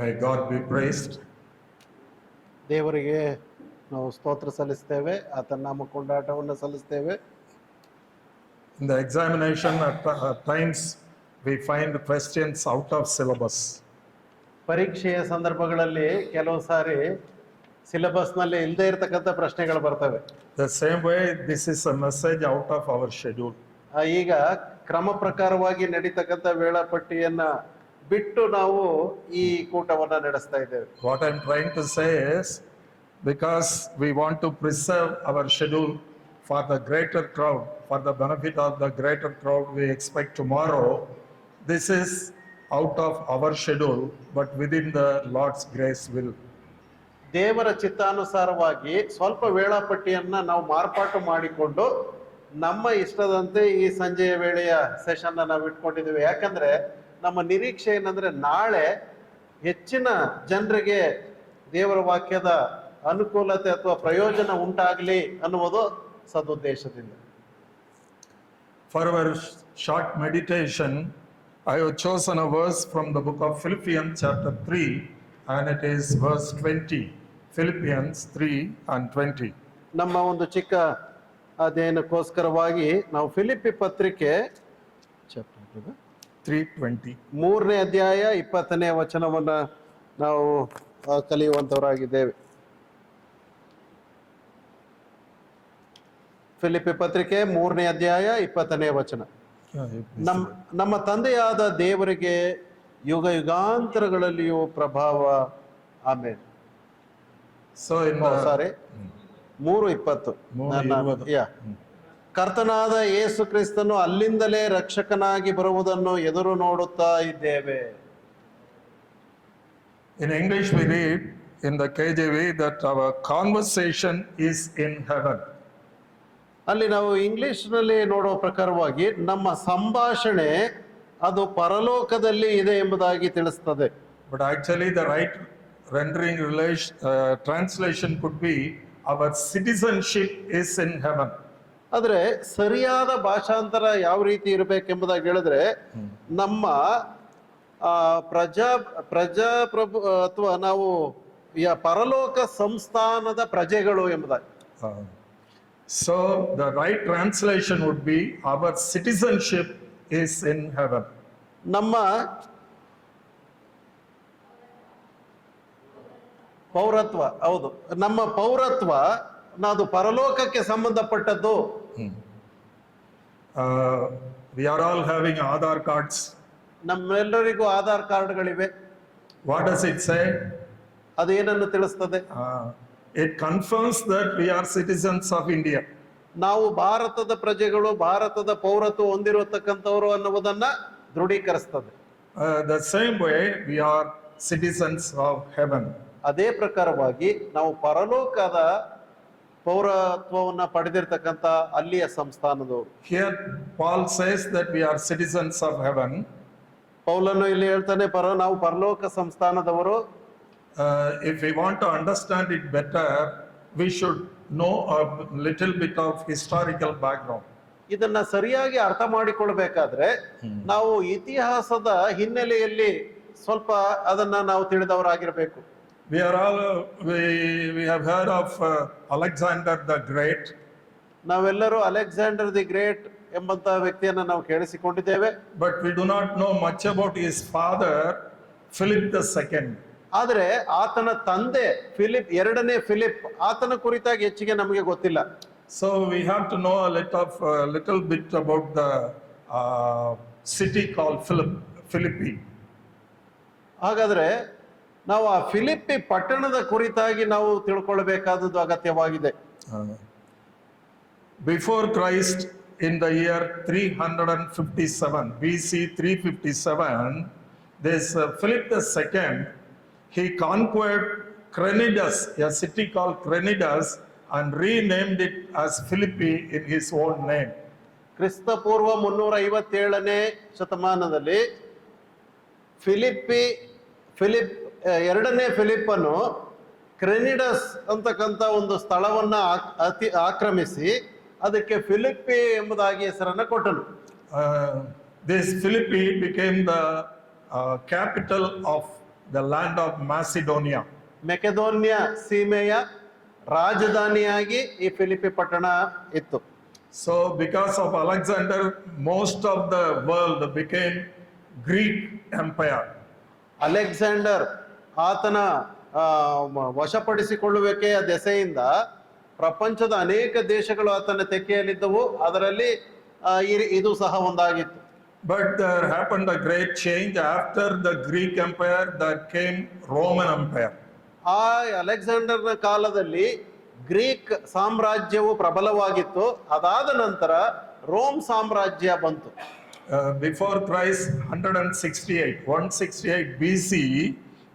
May God be praised. ದೇವರಿಗೆ ನಾವು ಸ್ತೋತ್ರ ಸಲ್ಲಿಸ್ತೇವೆ, ಆತನ ನಾಮ ಕೊಂಡಾಟವನ್ನು ಸಲ್ಲಿಸ್ತೇವೆ. In the examination, at times we find questions out of syllabus. ಪರೀಕ್ಷೆಯ ಸಂದರ್ಭಗಳಲ್ಲಿ ಕೆಲವು ಸಾರಿ ಸಿಲೆಬಸ್ನಲ್ಲಿ ಇಲ್ಲದೆ ಇರತಕ್ಕಂಥ ಪ್ರಶ್ನೆಗಳು ಬರ್ತವೆ. The same way, this is a message out of our schedule. ಈಗ ಕ್ರಮ ಪ್ರಕಾರವಾಗಿ ನಡೀತಕ್ಕಂಥ ವೇಳಾಪಟ್ಟಿಯನ್ನ ಬಿಟ್ಟು ನಾವು ಈ ಕೂಟವನ್ನ ನಡೆಸ್ತಾ ಇದ್ದೇವೆ. What I'm trying to say is, because we want to preserve our schedule for the greater crowd, for the benefit of the greater crowd we expect tomorrow, this is out of our schedule, but within the Lord's grace will. ದೇವರ ಚಿತ್ತಾನುಸಾರವಾಗಿ ಸ್ವಲ್ಪ ವೇಳಾಪಟ್ಟಿಯನ್ನ ನಾವು ಮಾರ್ಪಾಟು ಮಾಡಿಕೊಂಡು ನಮ್ಮ ಇಷ್ಟದಂತೆ ಈ ಸಂಜೆಯ ವೇಳೆಯ session ನಾವು ಇಟ್ಕೊಂಡಿದ್ದೇವೆ. ಯಾಕಂದ್ರೆ ನಮ್ಮ ನಿರೀಕ್ಷೆ ಏನಂದ್ರೆ ನಾಳೆ ಹೆಚ್ಚಿನ ಜನರಿಗೆ ದೇವರ ವಾಕ್ಯದ ಅನುಕೂಲತೆ ಅಥವಾ ಪ್ರಯೋಜನ ಉಂಟಾಗಲಿ ಅನ್ನುವುದು ಸದುದ್ದೇಶದಿಂದ. For our short meditation, I have chosen a verse from the book of Philippians chapter 3, and it is verse 20. Philippians 3 and 20. ನಮ್ಮ ಒಂದು ಚಿಕ್ಕ ಅಧ್ಯಯನಕ್ಕೋಸ್ಕರವಾಗಿ ನಾವು ಫಿಲಿಪ್ಪಿ ಪತ್ರಿಕೆ ಚಾಪ್ಟರ್ 3:20. 3ನೇ ಅಧ್ಯಾಯ 20ನೇ ವಚನವನ್ನ ನಾವು ಕಲಿಯುವಂತವರಾಗಿದ್ದೇವೆ. ಫಿಲಿಪ್ಪಿ ಪತ್ರಿಕೆ 3ನೇ ಅಧ್ಯಾಯ 20ನೇ ವಚನ. ನಮ್ಮ ತಂದೆಯಾದ ದೇವರಿಗೆ ಯುಗ ಯುಗಾಂತರಗಳಲ್ಲಿಯೂ ಪ್ರಭಾವ. ಆಮೇಲೆ ಸಾರಿ 3:20. ಕರ್ತನಾದ ಯೇಸು ಕ್ರಿಸ್ತನು ಅಲ್ಲಿಂದಲೇ ರಕ್ಷಕನಾಗಿ ಬರುವುದನ್ನು ಎದುರು ನೋಡುತ್ತಾ ಇದ್ದೇವೆ. In English we read in the KJV that our conversation is in heaven. ಅಲ್ಲಿ ನಾವು ಇಂಗ್ಲಿಷ್ ನಲ್ಲಿ ನೋಡುವ ಪ್ರಕಾರವಾಗಿ ನಮ್ಮ ಸಂಭಾಷಣೆ ಅದು ಪರಲೋಕದಲ್ಲಿ ಇದೆ ಎಂಬುದಾಗಿ ತಿಳಿಸ್ತದೆ. But actually the right rendering translation could be our citizenship is in heaven. ಆದ್ರೆ ಸರಿಯಾದ ಭಾಷಾಂತರ ಯಾವ ರೀತಿ ಇರಬೇಕೆಂಬುದಾಗಿ ಹೇಳಿದ್ರೆ ನಮ್ಮ ಪ್ರಜಾಪ್ರಭು ಅಥವಾ ನಾವು ಪರಲೋಕ ಸಂಸ್ಥಾನದ ಪ್ರಜೆಗಳು ಎಂಬುದಾಗಿ. So the right translation would be our citizenship is in heaven. ನಮ್ಮ ಪೌರತ್ವ, ಹೌದು, ನಮ್ಮ ಪೌರತ್ವ ಅದು ಪರಲೋಕಕ್ಕೆ ಸಂಬಂಧಪಟ್ಟದ್ದು. We are all having Aadhaar cards. ನಮ್ಮೆಲ್ಲರಿಗೂ Aadhaar ಕಾರ್ಡ್ಗಳಿವೆ. What does it say? ಅದೇನನ್ನು ತಿಳಿಸ್ತದೆ? It confirms that we are citizens of India. ನಾವು ಭಾರತದ ಪ್ರಜೆಗಳು, ಭಾರತದ ಪೌರತ್ವ ಹೊಂದಿರತಕ್ಕಂಥವರು ಅನ್ನುವುದನ್ನ ದೃಢೀಕರಿಸ್ತದೆ. The same way we are citizens of heaven. ಅದೇ ಪ್ರಕಾರವಾಗಿ ನಾವು ಪರಲೋಕದ ಪೌರತ್ವವನ್ನ ಪಡೆದಿರ್ತಕ್ಕಂಥ ಅಲ್ಲಿಯ ಸಂಸ್ಥಾನದವರು. Here Paul says that we are citizens of heaven. ಪೌಲನು ಇಲ್ಲಿ ಹೇಳ್ತಾನೆ ನಾವು ಪರಲೋಕ ಸಂಸ್ಥಾನದವರು. If we want to understand it better, we should know a little bit of historical background. ಇದನ್ನ ಸರಿಯಾಗಿ ಅರ್ಥ ಮಾಡಿಕೊಳ್ಬೇಕಾದ್ರೆ ನಾವು ಇತಿಹಾಸದ ಹಿನ್ನೆಲೆಯಲ್ಲಿ ಸ್ವಲ್ಪ ಅದನ್ನ ನಾವು ತಿಳಿದವರಾಗಿರ್ಬೇಕು. We have heard of Alexander the Great. ನಾವೆಲ್ಲರೂ ಅಲೆಕ್ಸಾಂಡರ್ ದಿ ಗ್ರೇಟ್ ಎಂಬಂತ ವ್ಯಕ್ತಿಯನ್ನ ನಾವು ಕೇಳಿಸಿಕೊಂಡಿದ್ದೇವೆ. But we do not know much about his father, Philip II. ಆದರೆ ಆತನ ತಂದೆ ಫಿಲಿಪ್, ಎರಡನೇ ಫಿಲಿಪ್, ಆತನ ಕುರಿತಾಗಿ ಹೆಚ್ಚಿಗೆ ನಮಗೆ ಗೊತ್ತಿಲ್ಲ. So we have to know a little bit about the city called Philippi. ಹಾಗಾದ್ರೆ ನಾವು ಆ ಫಿಲಿಪ್ಪಿ ಪಟ್ಟಣದ ಕುರಿತಾಗಿ ನಾವು ತಿಳ್ಕೊಳ್ಬೇಕಾದದ್ದು ಅಗತ್ಯವಾಗಿದೆ. Before Christ, in the year 357 BC 357, this Philip II, he conquered Crenidus, a city called Crenidus, and renamed it as Philippi in his own name. ಕ್ರಿಸ್ತ ಪೂರ್ವ 357ನೇ ಶತಮಾನದಲ್ಲಿ ಫಿಲಿಪ್ ಎರಡನೇ ಫಿಲಿಪ್ಪನು ಕ್ರೆನಿಡಸ್ ಅಂತಕ್ಕಂಥ ಒಂದು ಸ್ಥಳವನ್ನ ಆಕ್ರಮಿಸಿ ಅದಕ್ಕೆ ಫಿಲಿಪ್ಪಿ ಎಂಬುದಾಗಿ ಹೆಸರನ್ನ ಕೊಟ್ಟನು. This Philippi became the capital of the land of Macedonia. ಮೆಕೆದೋನ್ಯ ಸೀಮೆಯ ರಾಜಧಾನಿಯಾಗಿ ಈ ಫಿಲಿಪ್ಪಿ ಪಟ್ಟಣ ಇತ್ತು. So because of Alexander, most of the world became Greek empire. Alexander ಆತನ ವಶಪಡಿಸಿಕೊಳ್ಳುವಿಕೆಯ ದೆಸೆಯಿಂದ ಪ್ರಪಂಚದ ಅನೇಕ ದೇಶಗಳು ಆತನ ತೆಕ್ಕೆಯಲ್ಲಿದ್ದವು. ಅದರಲ್ಲಿ ಇದು ಸಹ ಒಂದಾಗಿತ್ತು. But there happened a great change after the Greek empire. There came Roman empire. ಆ ಅಲೆಕ್ಸಾಂಡರ್ನ ಕಾಲದಲ್ಲಿ ಗ್ರೀಕ್ ಸಾಮ್ರಾಜ್ಯವು ಪ್ರಬಲವಾಗಿತ್ತು. ಅದಾದ ನಂತರ ರೋಮ್ ಸಾಮ್ರಾಜ್ಯ ಬಂತು. Before Christ, 168 BC,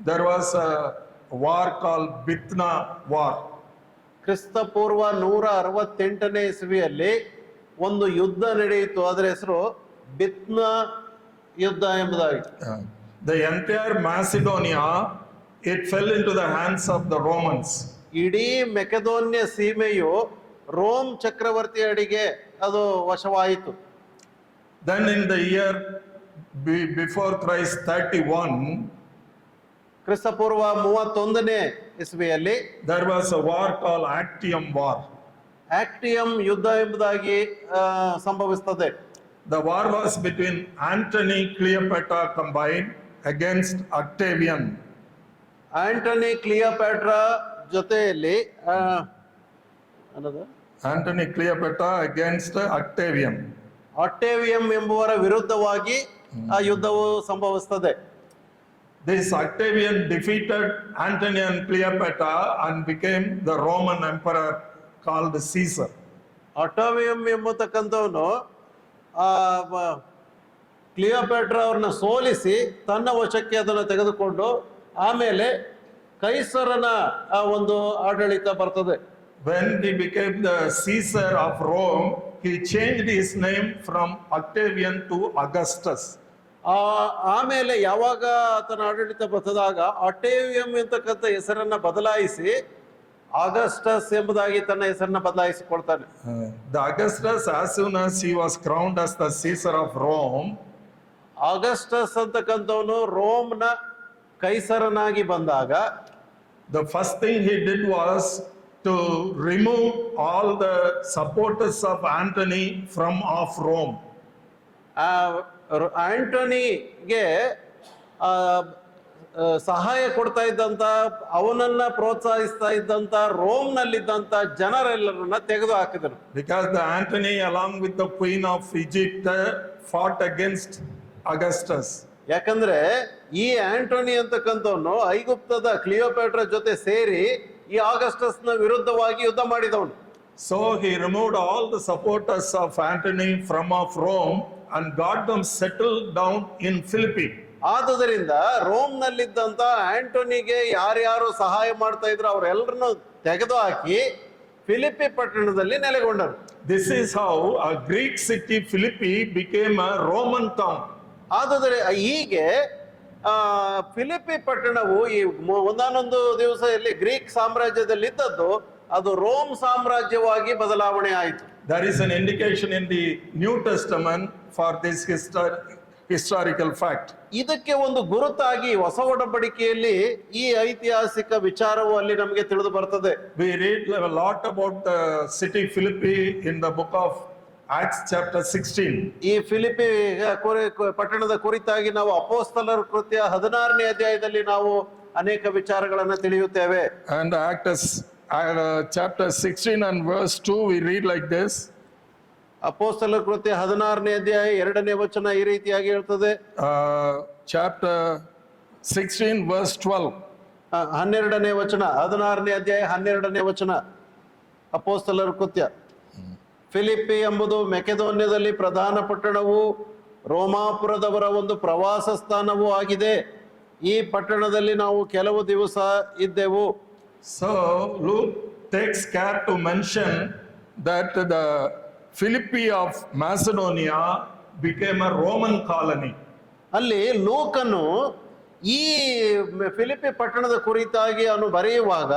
there was a war called Bitna war. ಕ್ರಿಸ್ತ ಪೂರ್ವ 168ನೇ ಇಸವಿಯಲ್ಲಿ ಒಂದು ಯುದ್ಧ ನಡೆಯಿತು. ಅದರ ಹೆಸರು ಬಿತ್ನ ಯುದ್ಧ ಎಂಬುದಾಗಿ. The entire Macedonia, it fell into the hands of the Romans. ಇಡೀ ಮೆಕೆದೋನ್ಯ ಸೀಮೆಯು ರೋಮ್ ಚಕ್ರವರ್ತಿ ಅಡಿಗೆ ಅದು ವಶವಾಯಿತು. Then in the year before Christ 31, ಕ್ರಿಸ್ತ ಪೂರ್ವ 31ನೇ ಇಸವಿಯಲ್ಲಿ there was a war called Actium war. ಆಕ್ಟಿಯಂ ಯುದ್ಧ ಎಂಬುದಾಗಿ ಸಂಭವಿಸುತ್ತದೆ. The war was between Antony Cleopatra combined against Octavian. Antony Cleopatra ಜೊತೆಯಲ್ಲಿ Antony Cleopatra against Octavian. ಆಕ್ಟೇವಿಯಂ ಎಂಬುವರ ವಿರುದ್ಧವಾಗಿ ಆ ಯುದ್ಧವು ಸಂಭವಿಸುತ್ತದೆ. This Octavian defeated Antony and Cleopatra and became the Roman emperor called Caesar. ಆಕ್ಟೇವಿಯಂ ಎಂಬತಕ್ಕಂಥವನು ಕ್ಲಿಯೋಪ್ಯಾಟ್ರಾ ಅವ್ರನ್ನ ಸೋಲಿಸಿ ತನ್ನ ವಶಕ್ಕೆ ಅದನ್ನು ತೆಗೆದುಕೊಂಡು ಆಮೇಲೆ ಕೈಸರನ ಒಂದು ಆಡಳಿತ ಬರ್ತದೆ. When he became the Caesar of Rome, he changed his name from Octavian to Augustus. ಆಮೇಲೆ ಯಾವಾಗ ಆತನ ಆಡಳಿತ ಬರ್ತದಾಗ ಆಕ್ಟೇವಿಯಂ ಎಂತಕ್ಕಂಥ ಹೆಸರನ್ನ ಬದಲಾಯಿಸಿ ಆಗಸ್ಟಸ್ ಎಂಬುದಾಗಿ ತನ್ನ ಹೆಸರನ್ನ ಬದಲಾಯಿಸಿಕೊಳ್ತಾನೆ. The Augustus, as soon as he was crowned as the Caesar of Rome, Augustus ಅಂತಕ್ಕಂಥವನು ರೋಮ್ನ ಕೈಸರನಾಗಿ ಬಂದಾಗ the first thing he did was to remove all the supporters of Antony from off Rome. ಆಂಟನಿಗೆ ಸಹಾಯ ಕೊಡ್ತಾ ಇದ್ದಂತ, ಅವನನ್ನ ಪ್ರೋತ್ಸಾಹಿಸ್ತಾ ಇದ್ದಂತ ರೋಮ್ನಲ್ಲಿದ್ದಂತ ಜನರೆಲ್ಲರನ್ನ ತೆಗೆದು ಹಾಕಿದರು. Because the Antony along with the queen of Egypt fought against Augustus. ಯಾಕಂದ್ರೆ ಈ ಆಂಟೋನಿ ಅಂತಕ್ಕಂಥವನು ಐಗುಪ್ತದ ಕ್ಲಿಯೋಪ್ಯಾಟ್ರಾ ಜೊತೆ ಸೇರಿ ಈ ಆಗಸ್ಟಸ್ನ ವಿರುದ್ಧವಾಗಿ ಯುದ್ಧ ಮಾಡಿದವನು. So he removed all the supporters of Antony from off Rome and got them settled down in Philippi. ಆದುದರಿಂದ ರೋಮ್ ನಲ್ಲಿದ್ದಂತ ಆಂಟೋನಿಗೆ ಯಾರ್ಯಾರು ಸಹಾಯ ಮಾಡ್ತಾ ಇದ್ರು ಅವರೆಲ್ಲರನ್ನು ತೆಗೆದು ಹಾಕಿ ಫಿಲಿಪ್ಪಿ ಪಟ್ಟಣದಲ್ಲಿ ನೆಲೆಗೊಂಡರು. This is how a Greek city Philippi became a Roman town. ಆದುದರಿಂದ ಹೀಗೆ ಫಿಲಿಪ್ಪಿ ಪಟ್ಟಣವು ಈ ಒಂದಾನೊಂದು ದಿವಸದಲ್ಲಿ ಗ್ರೀಕ್ ಸಾಮ್ರಾಜ್ಯದಲ್ಲಿ ಇದ್ದದ್ದು ಅದು ರೋಮ್ ಸಾಮ್ರಾಜ್ಯವಾಗಿ ಬದಲಾವಣೆ ಆಯಿತು. There is an indication in the New Testament for this historical fact. ಇದಕ್ಕೆ ಒಂದು ಗುರುತಾಗಿ ಹೊಸ ಒಡಂಬಡಿಕೆಯಲ್ಲಿ ಈ ಐತಿಹಾಸಿಕ ವಿಚಾರವು ಅಲ್ಲಿ ನಮಗೆ ತಿಳಿದು ಬರ್ತದೆ. We read a lot about the city Philippi in the book of Acts chapter 16. ಈ ಫಿಲಿಪ್ಪಿ ಪಟ್ಟಣದ ಕುರಿತಾಗಿ ನಾವು ಅಪೊಸ್ತಲರ ಕೃತ್ಯ 16ನೇ ಅಧ್ಯಾಯದಲ್ಲಿ ನಾವು ಅನೇಕ ವಿಚಾರಗಳನ್ನು ತಿಳಿಯುತ್ತೇವೆ. And Acts chapter 16 and verse 2 we read like this. ಅಪೊಸ್ತಲರ ಕೃತ್ಯ 16ನೇ ಅಧ್ಯಾಯ 2ನೇ ವಚನ ಈ ರೀತಿಯಾಗಿ ಹೇಳ್ತದೆ. Chapter 16 verse 12. 12ನೇ ವಚನ, 16ನೇ ಅಧ್ಯಾಯ 12ನೇ ವಚನ. ಅಪೊಸ್ತಲರ ಕೃತ್ಯ. ಫಿಲಿಪ್ಪಿ ಎಂಬುದು ಮೆಕೆದೋನ್ಯದಲ್ಲಿ ಪ್ರಧಾನ ಪಟ್ಟಣವು ರೋಮಾಪುರದವರ ಒಂದು ಪ್ರವಾಸ ಸ್ಥಾನವೂ ಆಗಿದೆ. ಈ ಪಟ್ಟಣದಲ್ಲಿ ನಾವು ಕೆಲವು ದಿವಸ ಇದ್ದೆವು. So Luke takes care to mention that the Philippi of Macedonia became a Roman colony. ಅಲ್ಲಿ ಲೂಕನು ಈ ಫಿಲಿಪ್ಪಿ ಪಟ್ಟಣದ ಕುರಿತಾಗಿ ಅವನು ಬರೆಯುವಾಗ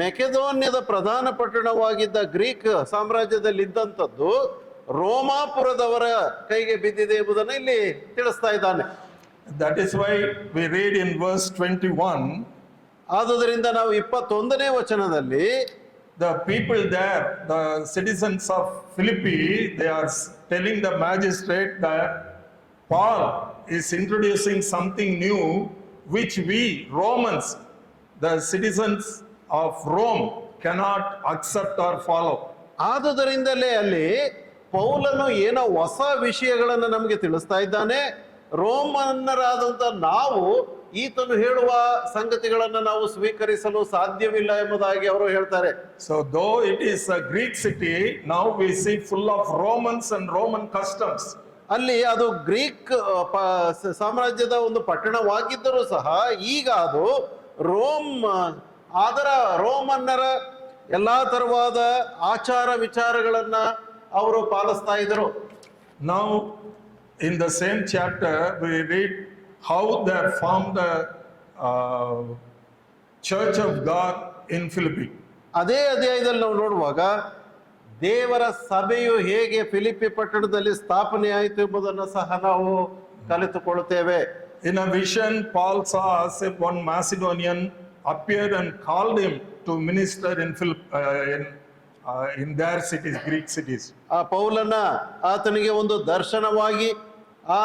ಮೆಕೆದೋನ್ಯದ ಪ್ರಧಾನ ಪಟ್ಟಣವಾಗಿದ್ದ ಗ್ರೀಕ್ ಸಾಮ್ರಾಜ್ಯದಲ್ಲಿ ಇದ್ದಂಥದ್ದು ರೋಮಾಪುರದವರ ಕೈಗೆ ಬಿದ್ದಿದೆ ಎಂಬುದನ್ನು ಇಲ್ಲಿ ತಿಳಿಸ್ತಾ ಇದ್ದಾನೆ. That is why we read in verse 21, ಆದುದರಿಂದ ನಾವು 21ನೇ ವಚನದಲ್ಲಿ the people there, the citizens of Philippi, they are telling the magistrate that Paul is introducing something new which we Romans, the citizens of Rome, cannot accept or follow. ಆದುದರಿಂದಲೇ ಅಲ್ಲಿ ಪೌಲನು ಏನೋ ಹೊಸ ವಿಷಯಗಳನ್ನು ನಮಗೆ ತಿಳಿಸ್ತಾ ಇದ್ದಾನೆ. ರೋಮನ್ನರಾದಂತ ನಾವು ಈತನು ಹೇಳುವ ಸಂಗತಿಗಳನ್ನು ನಾವು ಸ್ವೀಕರಿಸಲು ಸಾಧ್ಯವಿಲ್ಲ ಎಂಬುದಾಗಿ ಅವರು ಹೇಳ್ತಾರೆ. So though it is a Greek city, now we see full of Romans and Roman customs. ಅಲ್ಲಿ ಅದು ಗ್ರೀಕ್ ಸಾಮ್ರಾಜ್ಯದ ಒಂದು ಪಟ್ಟಣವಾಗಿದ್ದರೂ ಸಹ ಈಗ ಅದು ಅದರ ರೋಮನ್ನರ ಎಲ್ಲಾ ತರವಾದ ಆಚಾರ ವಿಚಾರಗಳನ್ನ ಅವರು ಪಾಲಿಸ್ತಾ ಇದ್ರು. Now in the same chapter we read how they formed the church of God in Philippi. ಅದೇ ಅಧ್ಯಾಯದಲ್ಲಿ ನಾವು ನೋಡುವಾಗ ದೇವರ ಸಭೆಯು ಹೇಗೆ ಫಿಲಿಪ್ಪಿ ಪಟ್ಟಣದಲ್ಲಿ ಸ್ಥಾಪನೆ ಆಯಿತು ಎಂಬುದನ್ನು ಸಹ ನಾವು ಕಲಿತುಕೊಳ್ಳುತ್ತೇವೆ. In a vision, Paul saw as if one Macedonian appeared and called him to minister in their cities, Greek cities. ಆ ಪೌಲನ ಆತನಿಗೆ ಒಂದು ದರ್ಶನವಾಗಿ ಆ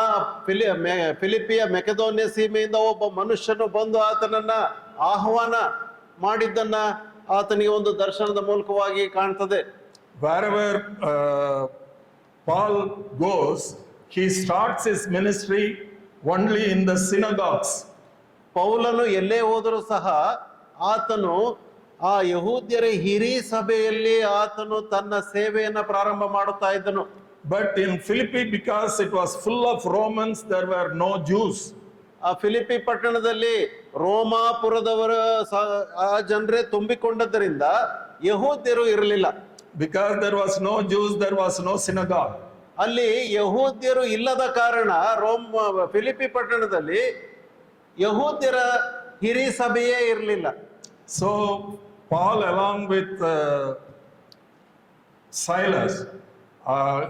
ಫಿಲಿಪಿಯ ಮೆಕೆದೋನ್ಯ ಸೀಮೆಯಿಂದ ಒಬ್ಬ ಮನುಷ್ಯನು ಬಂದು ಆತನನ್ನ ಆಹ್ವಾನ ಮಾಡಿದ್ದನ್ನ ಆತನಿಗೆ ಒಂದು ದರ್ಶನದ ಮೂಲಕವಾಗಿ ಕಾಣ್ತದೆ. Wherever Paul goes, he starts his ministry only in the synagogues. ಪೌಲನು ಎಲ್ಲೇ ಹೋದರೂ ಸಹ ಆತನು ಆ ಯಹೂದ್ಯರ ಹಿರೀ ಸಭೆಯಲ್ಲಿ ಆತನು ತನ್ನ ಸೇವೆಯನ್ನ ಪ್ರಾರಂಭ ಮಾಡುತ್ತಾ ಇದ್ದನು. But in Philippi, because it was full of Romans, there were no Jews. ಆ ಫಿಲಿಪ್ಪಿ ಪಟ್ಟಣದಲ್ಲಿ ರೋಮಾಪುರದವರ ಆ ಜನರೇ ತುಂಬಿಕೊಂಡದ್ದರಿಂದ ಯಹೂದ್ಯರು ಇರಲಿಲ್ಲ. Because there was no Jews, there was no synagogue. ಅಲ್ಲಿ ಯಹೂದ್ಯರು ಇಲ್ಲದ ಕಾರಣ ಫಿಲಿಪ್ಪಿ ಪಟ್ಟಣದಲ್ಲಿ ಯಹೂದ್ಯರ ಹಿರೀ ಸಭೆಯೇ ಇರಲಿಲ್ಲ. So Paul, along with Silas,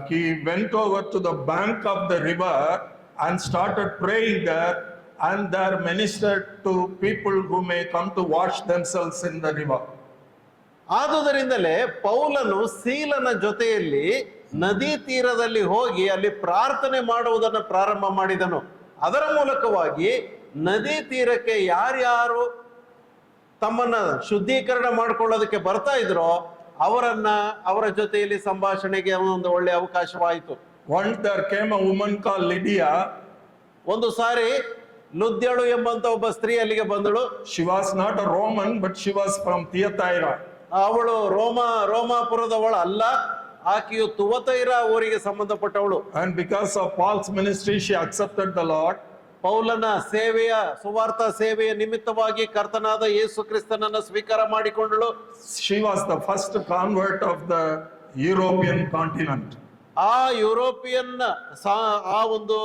he went over to the bank of the river and started praying there, and there ministered to people who may come to wash themselves in the river. ಆದುದರಿಂದಲೇ ಪೌಲನು ಸೀಲನ ಜೊತೆಯಲ್ಲಿ ನದಿ ತೀರದಲ್ಲಿ ಹೋಗಿ ಅಲ್ಲಿ ಪ್ರಾರ್ಥನೆ ಮಾಡುವುದನ್ನು ಪ್ರಾರಂಭ ಮಾಡಿದನು. ಅದರ ಮೂಲಕವಾಗಿ ನದಿ ತೀರಕ್ಕೆ ಯಾರ್ಯಾರು ತಮ್ಮನ್ನ ಶುದ್ಧೀಕರಣ ಮಾಡ್ಕೊಳ್ಳೋದಕ್ಕೆ ಬರ್ತಾ ಇದ್ರೋ ಅವರ ಜೊತೆಯಲ್ಲಿ ಸಂಭಾಷಣೆಗೆ ಒಂದು ಒಳ್ಳೆ ಅವಕಾಶವಾಯಿತು. Once there came a woman called Lydia. ಒಂದು ಸಾರಿ ಲುದ್ಯಳು ಎಂಬಂತ ಒಬ್ಬ ಸ್ತ್ರೀ ಅಲ್ಲಿಗೆ ಬಂದಳು. She was not a Roman, but she was from Thyatira. ಅವಳು ರೋಮಾಪುರದವಳು ಅಲ್ಲ, ಆಕೆಯು ತುವತೈರ ಊರಿಗೆ ಸಂಬಂಧಪಟ್ಟವಳು. And because of Paul's ministry, she accepted the Lord. ಪೌಲನ ಸೇವೆಯ ಸುವಾರ್ಥ ಸೇವೆಯ ನಿಮಿತ್ತವಾಗಿ ಕರ್ತನಾದ ಯೇಸು ಕ್ರಿಸ್ತನನ್ನ ಸ್ವೀಕಾರ ಮಾಡಿಕೊಂಡಳು. She was the first convert of the European continent. ಆ ಯುರೋಪಿಯನ್ ಆ ಒಂದು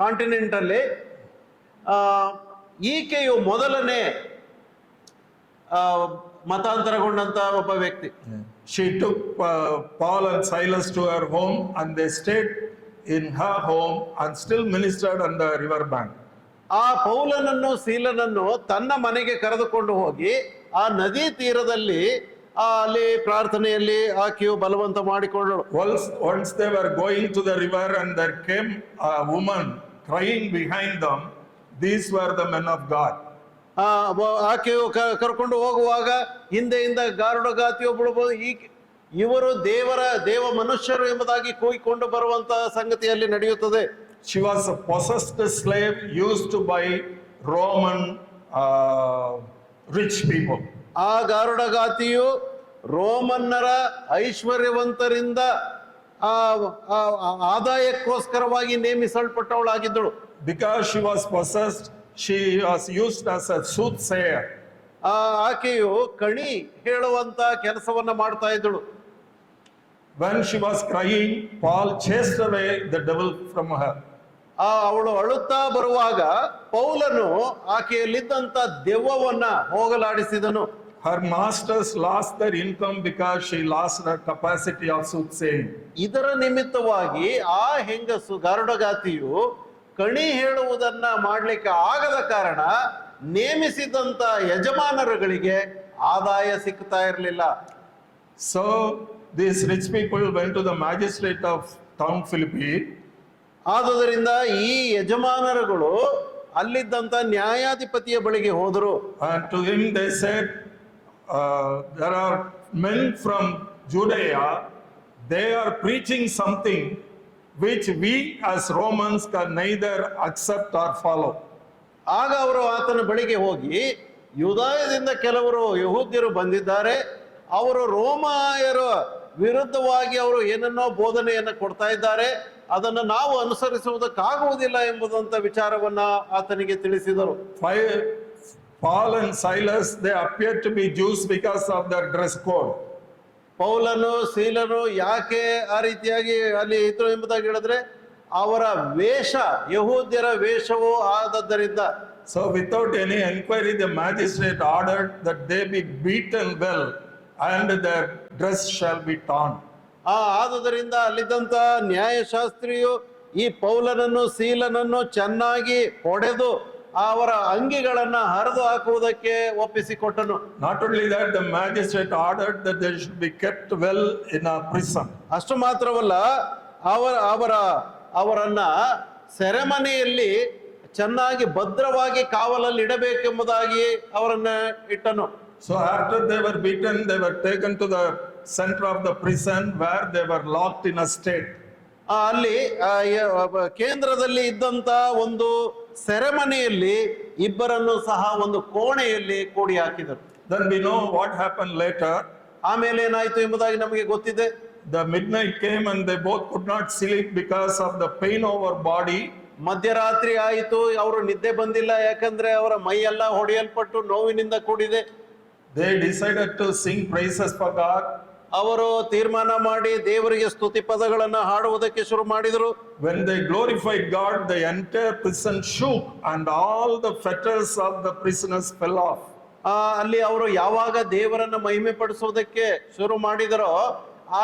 ಕಾಂಟಿನೆಂಟ್ ಅಲ್ಲಿ ಈಕೆಯು ಮೊದಲನೇ ಮತಾಂತರಗೊಂಡಂತ ಒಬ್ಬ ವ್ಯಕ್ತಿ. She took Paul and Silas to her home, and they stayed in her home and still ministered on the river bank. ಆ ಪೌಲನನ್ನು ಸೀಲನನ್ನು ತನ್ನ ಮನೆಗೆ ಕರೆದುಕೊಂಡು ಹೋಗಿ ಆ ನದಿ ತೀರದಲ್ಲಿ ಅಲ್ಲಿ ಪ್ರಾರ್ಥನೆಯಲ್ಲಿ ಆಕೆಯು ಬಲವಂತ ಮಾಡಿಕೊಂಡಳು. Once they were going to the river, and there came a woman crying behind them. These were the men of God. ಆಕೆಯು ಕರ್ಕೊಂಡು ಹೋಗುವಾಗ ಹಿಂದೆಯಿಂದ ಗಾರುಡಗಾತಿಯೊಬ್ಬಳು ಇವರು ದೇವ ಮನುಷ್ಯರು ಎಂಬುದಾಗಿ ಕೂಗಿಕೊಂಡು ಬರುವಂತಹ ಸಂಗತಿಯಲ್ಲಿ ನಡೆಯುತ್ತದೆ. She was a possessed slave used by Roman rich people. ಆ ಗಾರುಡಗಾತಿಯು ರೋಮನ್ನರ ಐಶ್ವರ್ಯವಂತರಿಂದ ಆದಾಯಕ್ಕೋಸ್ಕರವಾಗಿ ನೇಮಿಸಲ್ಪಟ್ಟವಳಾಗಿದ್ದಳು. Because she was possessed, she was used as a soothsayer. ಆಕೆಯು ಕಣಿ ಹೇಳುವಂತ ಕೆಲಸವನ್ನ ಮಾಡ್ತಾ ಇದ್ದಳು. When she was crying, Paul chased away the devil from her. ಅವಳು ಅಳುತ್ತಾ ಬರುವಾಗ ಪೌಲನು ಆಕೆಯಲ್ಲಿದ್ದಂತ ದೆವ್ವವನ್ನ ಹೋಗಲಾಡಿಸಿದನು. Her masters lost their income because she lost her capacity of soothsaying. ಇದರ ನಿಮಿತ್ತವಾಗಿ ಆ ಹೆಂಗಸು ಗರುಡಗಾತಿಯು ಕಣಿ ಹೇಳುವುದನ್ನ ಮಾಡ್ಲಿಕ್ಕೆ ಆಗದ ಕಾರಣ ನೇಮಿಸಿದಂತ ಯಜಮಾನರುಗಳಿಗೆ ಆದಾಯ ಸಿಗ್ತಾ ಇರಲಿಲ್ಲ. So these rich people went to the magistrate of town Philippi. ಆದುದರಿಂದ ಈ ಯಜಮಾನರುಗಳು ಅಲ್ಲಿದ್ದಂತ ನ್ಯಾಯಾಧಿಪತಿಯ ಬಳಿಗೆ ಹೋದರು. And to him they said, there are men from Judea, they are preaching something which we as Romans can neither accept or follow. ಆಗ ಅವರು ಆತನ ಬಳಿಗೆ ಹೋಗಿ, ಯೂದಾಯದಿಂದ ಕೆಲವರು ಯಹೂದ್ಯರು ಬಂದಿದ್ದಾರೆ, ಅವರು ರೋಮಾಯರ ವಿರುದ್ಧವಾಗಿ ಅವರು ಏನನ್ನೋ ಬೋಧನೆಯನ್ನು ಕೊಡ್ತಾ ಇದ್ದಾರೆ, ಅದನ್ನು ನಾವು ಅನುಸರಿಸುವುದಕ್ಕಾಗುವುದಿಲ್ಲ ಎಂಬುದಂತ ವಿಚಾರವನ್ನ ಆತನಿಗೆ ತಿಳಿಸಿದರು. Paul and Silas, they appeared to be Jews because of their dress code. ಪೌಲನು ಸೀಲನು ಯಾಕೆ ಆ ರೀತಿಯಾಗಿ ಅಲ್ಲಿ ಇದ್ರು ಎಂಬುದಾಗಿ ಹೇಳಿದ್ರೆ ಅವರ ವೇಷ ಯಹೂದ್ಯರ ವೇಷವೂ ಆದದ್ದರಿಂದ. So without any inquiry, the magistrate ordered that they be beaten well and their dress shall be torn. ಆದುದರಿಂದ ಅಲ್ಲಿದ್ದಂತ ನ್ಯಾಯಶಾಸ್ತ್ರಿಯು ಈ ಪೌಲನನ್ನು ಸೀಲನನ್ನು ಚೆನ್ನಾಗಿ ಹೊಡೆದು ಅವರ ಅಂಗಿಗಳನ್ನ ಹರಿದು ಹಾಕುವುದಕ್ಕೆ ಒಪ್ಪಿಸಿಕೊಟ್ಟನು. Not only that, the magistrate ordered that they should be kept well in a prison. ಅಷ್ಟು ಮಾತ್ರವಲ್ಲ, ಅವರನ್ನ ಸೆರೆಮನೆಯಲ್ಲಿ ಚೆನ್ನಾಗಿ ಭದ್ರವಾಗಿ ಕಾವಲಲ್ಲಿ ಇಡಬೇಕೆಂಬುದಾಗಿ ಅವರನ್ನ ಇಟ್ಟನು. So after they were beaten, they were taken to the center of the prison where they were locked in a state. ಅಲ್ಲಿ ಕೇಂದ್ರದಲ್ಲಿ ಇದ್ದಂತ ಒಂದು ಸೆರೆಮನೆಯಲ್ಲಿ ಇಬ್ಬರನ್ನು ಸಹ ಒಂದು ಕೋಣೆಯಲ್ಲಿ ಕೂಡಿ ಹಾಕಿದರು. Then we know what happened later. ಆಮೇಲೆ ಏನಾಯ್ತು ಎಂಬುದಾಗಿ ನಮಗೆ ಗೊತ್ತಿದೆ. The midnight came and they both could not sleep because of the pain over body. ಮಧ್ಯರಾತ್ರಿ ಆಯಿತು, ಅವರು ನಿದ್ದೆ ಬಂದಿಲ್ಲ, ಯಾಕಂದ್ರೆ ಅವರ ಮೈಯೆಲ್ಲ ಹೊಡೆಯಲ್ಪಟ್ಟು ನೋವಿನಿಂದ ಕೂಡಿದೆ. They decided to sing praises for God. ಅವರು ತೀರ್ಮಾನ ಮಾಡಿ ದೇವರಿಗೆ ಸ್ತುತಿ ಪದಗಳನ್ನ ಹಾಡುವುದಕ್ಕೆ ಶುರು ಮಾಡಿದರು. When they glorified God, the entire prison shook and all the fetters of the prisoners fell off. ಅಲ್ಲಿ ಅವರು ಯಾವಾಗ ದೇವರನ್ನ ಮಹಿಮೆ ಪಡಿಸೋದಕ್ಕೆ ಶುರು ಮಾಡಿದರೋ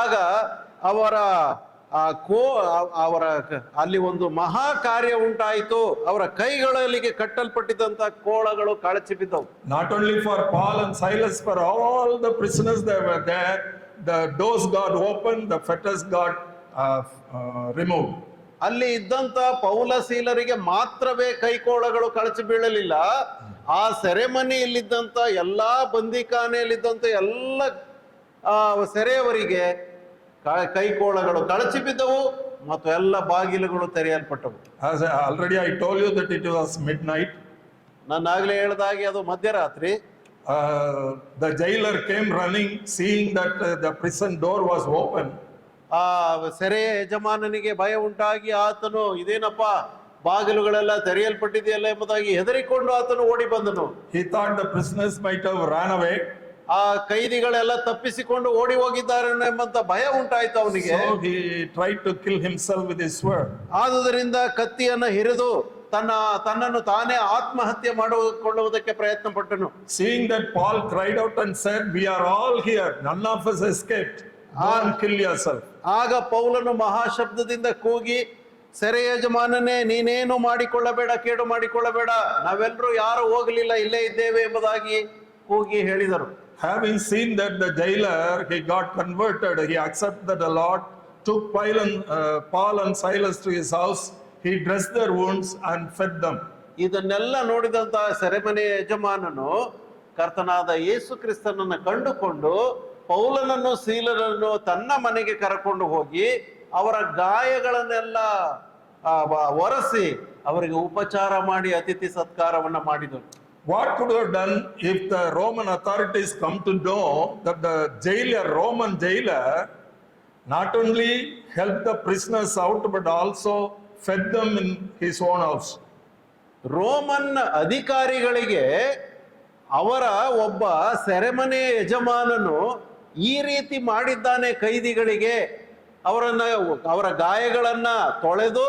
ಆಗ ಅವರ ಅಲ್ಲಿ ಒಂದು ಮಹಾ ಕಾರ್ಯ ಉಂಟಾಯಿತು. ಅವರ ಕೈಗಳಿಗೆ ಕಟ್ಟಲ್ಪಟ್ಟಿದ್ದಂತ ಕೋಳಗಳು ಕಳಚಿ ಬಿದ್ದವು. Not only for Paul and Silas, for all the prisoners that were there, the doors got opened, the fetters got removed. ಅಲ್ಲಿ ಇದ್ದಂತ ಪೌಲ ಸೀಲರಿಗೆ ಮಾತ್ರವೇ ಕೈಕೋಳಗಳು ಕಳಚಿ ಬೀಳಲಿಲ್ಲ, ಆ ಸೆರೆಮನಿಯಲ್ಲಿದ್ದಂತ ಎಲ್ಲಾ ಬಂದಿಖಾನೆಯಲ್ಲಿದ್ದಂತ ಎಲ್ಲ ಸೆರೆಯವರಿಗೆ ಕೈಕೋಳಗಳು ಕಳಚಿ ಬಿದ್ದವು ಮತ್ತು ಎಲ್ಲ ಬಾಗಿಲುಗಳು ತೆರೆಯಲ್ಪಟ್ಟವು. As already I told you that it was midnight. ನಾನು ಆಗ್ಲೇ ಹೇಳಿದಾಗೆ ಅದು ಮಧ್ಯರಾತ್ರಿ. The jailer came running, seeing that the prison door was open. ಸೆರೆ ಯಜಮಾನನಿಗೆ ಭಯ ಉಂಟಾಗಿ ಆತನು ಇದೇನಪ್ಪ ಬಾಗಿಲುಗಳೆಲ್ಲ ತೆರೆಯಲ್ಪಟ್ಟಿದೆಯಲ್ಲ ಎಂಬುದಾಗಿ ಹೆದರಿಕೊಂಡು ಆತನು ಓಡಿ ಬಂದನು. He thought the prisoners might have run away. ಆ ಕೈದಿಗಳೆಲ್ಲ ತಪ್ಪಿಸಿಕೊಂಡು ಓಡಿ ಹೋಗಿದ್ದಾರೆ ಎಂಬಂತ ಭಯ ಉಂಟಾಯ್ತು ಅವನಿಗೆ. So he tried to kill himself with his sword. ಆದುದರಿಂದ ಕತ್ತಿಯನ್ನ ಹಿರಿದು ತನ್ನನ್ನು ತಾನೇ ಆತ್ಮಹತ್ಯೆ ಮಾಡಿಕೊಳ್ಳುವುದಕ್ಕೆ ಪ್ರಯತ್ನ ಪಟ್ಟನು. Seeing that, Paul cried out and said, "We are all here, none of us escaped. Go and kill yourself." ಆಗ ಪೌಲನು ಮಹಾಶಬ್ದದಿಂದ ಕೂಗಿ, ಸೆರೆ ಯಜಮಾನನೇ, ನೀನೇನು ಮಾಡಿಕೊಳ್ಳಬೇಡ, ಕೇಡು ಮಾಡಿಕೊಳ್ಳಬೇಡ, ನಾವೆಲ್ಲರೂ ಯಾರು ಹೋಗಲಿಲ್ಲ, ಇಲ್ಲೇ ಇದ್ದೇವೆ ಎಂಬುದಾಗಿ ಕೂಗಿ ಹೇಳಿದರು. Having seen that the jailer, he got converted, he accepted the Lord, took Paul and Silas to his house, he dressed their wounds and fed them. ಇದನ್ನೆಲ್ಲ ನೋಡಿದಂತಹ ಸೆರೆಮನೆಯ ಯಜಮಾನನು ಕರ್ತನಾದ ಯೇಸು ಕ್ರಿಸ್ತನನ್ನು ಕಂಡುಕೊಂಡು ಪೌಲನನ್ನು ಸೀಲನನ್ನು ತನ್ನ ಮನೆಗೆ ಕರೆಕೊಂಡು ಹೋಗಿ ಅವರ ಗಾಯಗಳನ್ನೆಲ್ಲ ಒರೆಸಿ ಅವರಿಗೆ ಉಪಚಾರ ಮಾಡಿ ಅತಿಥಿ ಸತ್ಕಾರವನ್ನ ಮಾಡಿದರು. What could have done if the Roman authorities come to know that the Roman jailer, not only helped the prisoners out but also fed them in his own house? Roman ಅಧಿಕಾರಿಗಳಿಗೆ ಅವರ ಒಬ್ಬ ಸೆರೆಮನೆ ಯಜಮಾನನು ಈ ರೀತಿ ಮಾಡಿದ್ದಾನೆ, ಕೈದಿಗಳಿಗೆ ಅವರ ಗಾಯಗಳನ್ನ ತೊಳೆದು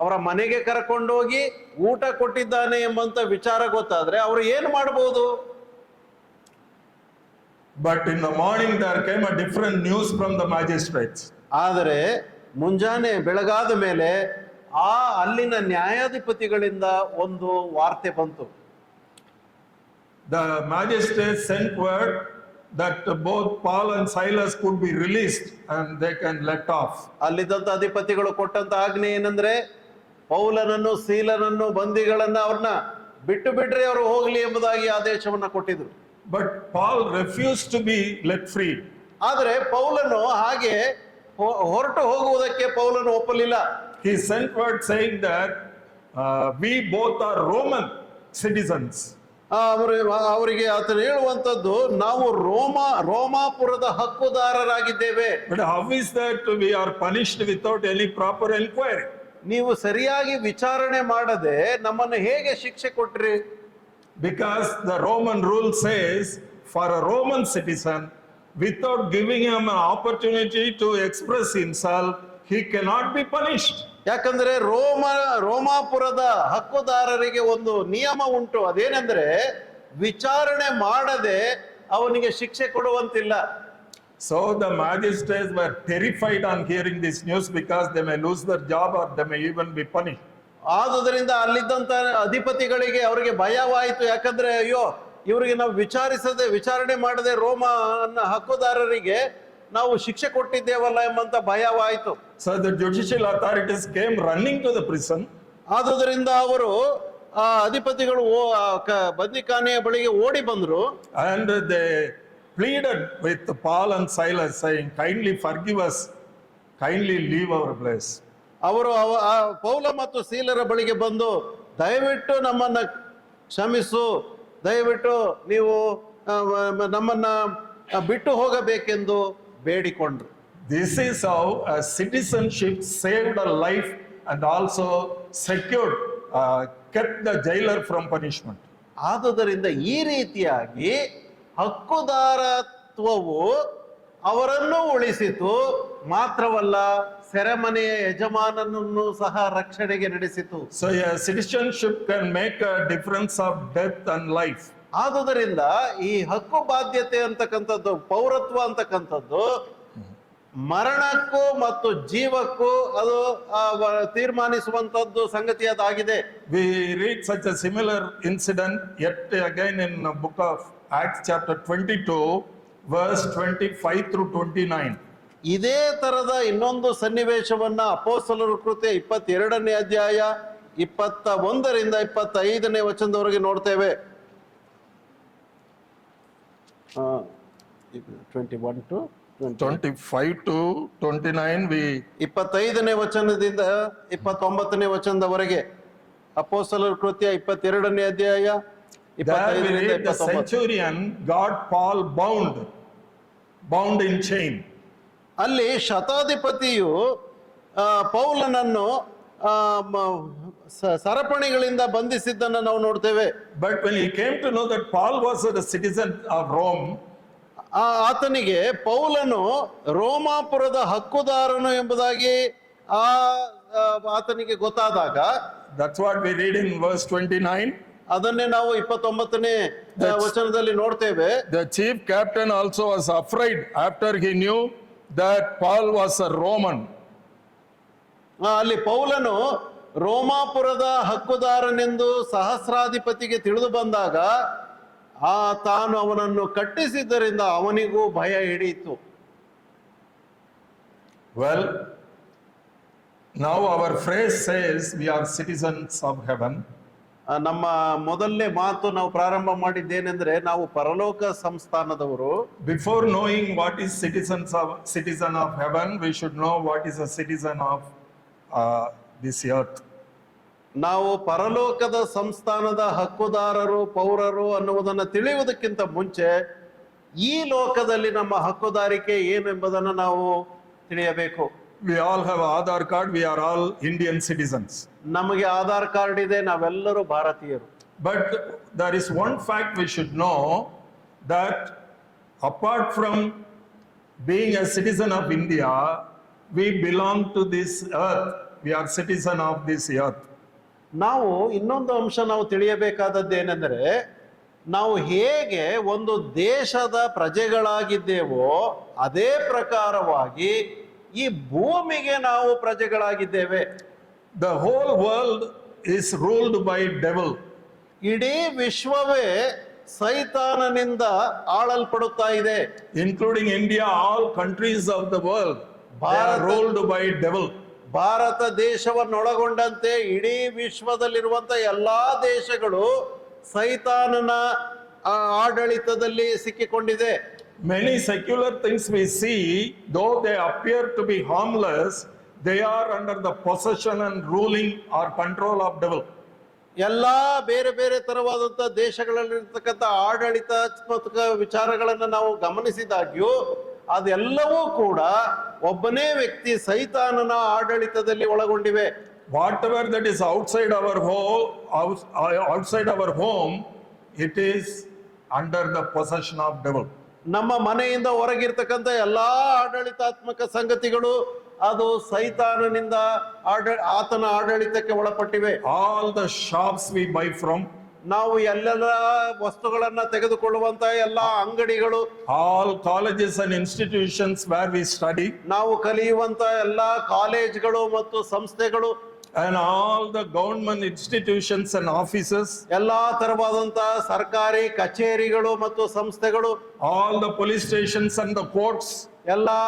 ಅವರ ಮನೆಗೆ ಕರ್ಕೊಂಡೋಗಿ ಊಟ ಕೊಟ್ಟಿದ್ದಾನೆ ಎಂಬಂತ ವಿಚಾರ ಗೊತ್ತಾದ್ರೆ ಅವರು ಏನು ಮಾಡಬಹುದು? But in the morning there came a different news from the magistrates. ಆದರೆ ಮುಂಜಾನೆ ಬೆಳಗಾದ ಮೇಲೆ ಅಲ್ಲಿನ ನ್ಯಾಯಾಧಿಪತಿಗಳಿಂದ ಒಂದು ವಾರ್ತೆ ಬಂತು. The magistrates sent word that both Paul and Silas could be released and they can let off. ಅಲ್ಲಿದ್ದಂತ ಅಧಿಪತಿಗಳು ಕೊಟ್ಟಂತ ಆಜ್ಞೆ ಏನಂದ್ರೆ ಪೌಲನನ್ನು ಸೀಲನನ್ನು ಬಂದಿಗಳನ್ನ ಅವ್ರನ್ನ ಬಿಟ್ಟು ಬಿಡ್ರಿ ಅವರು ಹೋಗ್ಲಿ ಎಂಬುದಾಗಿ ಆದೇಶವನ್ನ ಕೊಟ್ಟಿದ್ರು. But Paul refused to be let free. ಆದರೆ ಪೌಲನು ಹಾಗೆ ಹೊರಟು ಹೋಗುವುದಕ್ಕೆ ಪೌಲನು ಒಪ್ಪಲಿಲ್ಲ. He sent word saying that we both are Roman citizens. ಅವರಿಗೆ ಆತನು ಹೇಳುವಂತದ್ದು ನಾವು ರೋಮಾಪುರದ ಹಕ್ಕುದಾರರಾಗಿದ್ದೇವೆ. But how is that we are punished without any proper inquiry? ನೀವು ಸರಿಯಾಗಿ ವಿಚಾರಣೆ ಮಾಡದೆ ನಮ್ಮನ್ನು ಹೇಗೆ ಶಿಕ್ಷೆ ಕೊಟ್ರಿ? Because the Roman rule says for a Roman citizen, without giving him an opportunity to express himself, he cannot be punished. ಯಾಕಂದ್ರೆ ರೋಮಾಪುರದ ಹಕ್ಕುದಾರರಿಗೆ ಒಂದು ನಿಯಮ ಉಂಟು. ಅದೇನೆಂದ್ರೆ ವಿಚಾರಣೆ ಮಾಡದೆ ಅವನಿಗೆ ಶಿಕ್ಷೆ ಕೊಡುವಂತಿಲ್ಲ. So the magistrates were terrified on hearing this news because they may lose their job or they may even be punished. ಆದುದರಿಂದ ಅಲ್ಲಿದ್ದಂತ ಅಧಿಪತಿಗಳಿಗೆ ಅವರಿಗೆ ಭಯವಾಯಿತು. ಯಾಕಂದ್ರೆ ಅಯ್ಯೋ ಇವರಿಗೆ ನಾವು ವಿಚಾರಣೆ ಮಾಡದೆ ಹಕ್ಕುದಾರರಿಗೆ ನಾವು ಶಿಕ್ಷೆ ಕೊಟ್ಟಿದ್ದೇವಲ್ಲ ಎಂಬಂತ ಭಯವಾಯಿತು. So the judicial authorities came running to the prison. ಆದುದರಿಂದ ಅವರು ಆ ಅಧಿಪತಿಗಳು ಬಂದಿಖಾನೆಯ ಬಳಿಗೆ ಓಡಿ ಬಂದ್ರು. And they pleaded with Paul and Silas saying, kindly forgive us, kindly leave our place. ಅವರು ಪೌಲ ಮತ್ತು ಸೀಲರ ಬಳಿಗೆ ಬಂದು ದಯವಿಟ್ಟು ನಮ್ಮನ್ನ ಕ್ಷಮಿಸು, ದಯವಿಟ್ಟು ನೀವು ನಮ್ಮನ್ನ ಬಿಟ್ಟು ಹೋಗಬೇಕೆಂದು ಬೇಡಿಕೊಂಡ್ರು. This is how a citizenship saved a life and also secured, kept the jailer from punishment. ಆದುದರಿಂದ ಈ ರೀತಿಯಾಗಿ ಹಕ್ಕುದಾರತ್ವವು ಅವರನ್ನು ಉಳಿಸಿತು, ಮಾತ್ರವಲ್ಲ ಸೆರೆಮನೆಯ ಯಜಮಾನನನ್ನು ಸಹ ರಕ್ಷಣೆಗೆ ನಡೆಸಿತು. So a citizenship can make a difference of death and life. ಆದುದರಿಂದ ಈ ಹಕ್ಕು ಬಾಧ್ಯತೆ ಅಂತಕ್ಕಂಥದ್ದು, ಪೌರತ್ವ ಅಂತಕ್ಕಂಥದ್ದು ಮರಣಕ್ಕೂ ಮತ್ತು ಜೀವಕ್ಕೂ ಅದು ತೀರ್ಮಾನಿಸುವಂತದ್ದು ಸಂಗತಿ ಅದಾಗಿದೆ. We read such a similar incident yet again in the book of Acts chapter 22 verse 25 through 29. ಇದೇ ತರದ ಇನ್ನೊಂದು ಸನ್ನಿವೇಶವನ್ನ ಅಪೊಸ್ತಲರ ಕೃತ್ಯ 22ನೇ ಅಧ್ಯಾಯ 21ರಿಂದ 25ನೇ ವಚನದವರೆಗೆ ನೋಡ್ತೇವೆ. 21 to 25 to 29 we 25ನೇ ವಚನದಿಂದ 29ನೇ ವಚನದವರೆಗೆ ಅಪೊಸ್ತಲರ ಕೃತ್ಯ 22ನೇ ಅಧ್ಯಾಯ there we read the centurion got Paul bound in chain. ಅಲ್ಲಿ ಶತಾಧಿಪತಿಯು ಪೌಲನನ್ನು ಸರಪಣಿಗಳಿಂದ ಬಂಧಿಸಿದ್ದನ್ನು ನಾವು ನೋಡ್ತೇವೆ. But when he came to know that Paul was a citizen of Rome, ಆತನಿಗೆ ಪೌಲನು ರೋಮಾಪುರದ ಹಕ್ಕುದಾರನು ಎಂಬುದಾಗಿ ಆತನಿಗೆ ಗೊತ್ತಾದಾಗ, that's what we read in verse 29. ಅದನ್ನೇ ನಾವು 29ನೇ ವಚನದಲ್ಲಿ ನೋಡ್ತೇವೆ. The chief captain also was afraid after he knew that Paul was a Roman. ಅಲ್ಲಿ ಪೌಲನು ರೋಮಾಪುರದ ಹಕ್ಕುದಾರನೆಂದು ಸಹಸ್ರಾಧಿಪತಿಗೆ ತಿಳಿದು ಬಂದಾಗ ತಾನು ಅವನನ್ನು ಕಟ್ಟಿಸಿದ್ದರಿಂದ ಅವನಿಗೂ ಭಯ ಹಿಡಿಯಿತು. Well, now our phrase says we are citizens of heaven. ನಮ್ಮ ಮೊದಲನೇ ಮಾತು ನಾವು ಪ್ರಾರಂಭ ಮಾಡಿದ್ದೇನೆಂದ್ರೆ ನಾವು ಪರಲೋಕ ಸಂಸ್ಥಾನದವರು. Before knowing what is citizen of heaven, we should know what is a citizen of this earth. ನಾವು ಪರಲೋಕದ ಸಂಸ್ಥಾನದ ಹಕ್ಕುದಾರರು, ಪೌರರು ಅನ್ನುವುದನ್ನು ತಿಳಿಯುವುದಕ್ಕಿಂತ ಮುಂಚೆ ಈ ಲೋಕದಲ್ಲಿ ನಮ್ಮ ಹಕ್ಕುದಾರಿಕೆ ಏನು ಎಂಬುದನ್ನು ನಾವು ತಿಳಿಯಬೇಕು. We all have Aadhaar card, we are all Indian citizens. ನಮಗೆ ಆಧಾರ್ ಕಾರ್ಡ್ ಇದೆ, ನಾವೆಲ್ಲರೂ ಭಾರತೀಯರು. But there is one fact we should know, that apart from being a citizen of India, we belong to this earth. We are citizen of this earth. ನಾವು ಇನ್ನೊಂದು ಅಂಶ ನಾವು ತಿಳಿಯಬೇಕಾದದ್ದು ಏನೆಂದರೆ, ನಾವು ಹೇಗೆ ಒಂದು ದೇಶದ ಪ್ರಜೆಗಳಾಗಿದ್ದೇವೋ ಅದೇ ಪ್ರಕಾರವಾಗಿ ಈ ಭೂಮಿಗೆ ನಾವು ಪ್ರಜೆಗಳಾಗಿದ್ದೇವೆ. The whole world is ruled by devil. ಇಡೀ ವಿಶ್ವವೇ ಸೈತಾನನಿಂದ ಆಳಲ್ಪಡುತ್ತಾ ಇದೆ. Including India, all countries of the world, they are Bharat- ruled by devil. Bharat ದೇಶವನ್ನೊಳಗೊಂಡಂತೆ ಇಡೀ ವಿಶ್ವದಲ್ಲಿರುವಂತ ಎಲ್ಲಾ ದೇಶಗಳು ಸೈತಾನನ ಆಡಳಿತದಲ್ಲಿ ಸಿಕ್ಕಿಕೊಂಡಿದೆ. Many secular things we see, though they appear to be harmless, they are under the possession and ruling or control of devil. ಎಲ್ಲಾ ಬೇರೆ ಬೇರೆ ತರವಾದಂತ ದೇಶಗಳಲ್ಲಿರ್ತಕ್ಕಂಥ ಆಡಳಿತಾತ್ಮಕ ವಿಚಾರಗಳನ್ನ ನಾವು ಗಮನಿಸಿದಾಗ್ಯೂ ಅದೆಲ್ಲವೂ ಕೂಡ ಒಬ್ಬನೇ ವ್ಯಕ್ತಿ ಸೈತಾನನ ಆಡಳಿತದಲ್ಲಿ ಒಳಗೊಂಡಿವೆ. Whatever that is outside our home, it is under the possession of devil. ನಮ್ಮ ಮನೆಯಿಂದ ಹೊರಗಿರ್ತಕ್ಕಂಥ ಎಲ್ಲಾ ಆಡಳಿತಾತ್ಮಕ ಸಂಗತಿಗಳು ಅದು ಸೈತಾನನಿಂದ ಆತನ ಆಡಳಿತಕ್ಕೆ ಒಳಪಟ್ಟಿವೆ. All the shops we buy from, ನಾವು ಎಲ್ಲೆಲ್ಲ ವಸ್ತುಗಳನ್ನ ತೆಗೆದುಕೊಳ್ಳುವಂತ ಎಲ್ಲಾ ಅಂಗಡಿಗಳು, all colleges and institutions where we study, ನಾವು ಕಲಿಯುವಂತ ಎಲ್ಲಾ ಕಾಲೇಜ್ಗಳು ಮತ್ತು ಸಂಸ್ಥೆಗಳು, and all the government institutions and offices, ಎಲ್ಲಾ ತರವಾದಂತ ಸರ್ಕಾರಿ ಕಚೇರಿಗಳು ಮತ್ತು ಸಂಸ್ಥೆಗಳು, all the police stations and the courts. ಎಲ್ಲಾ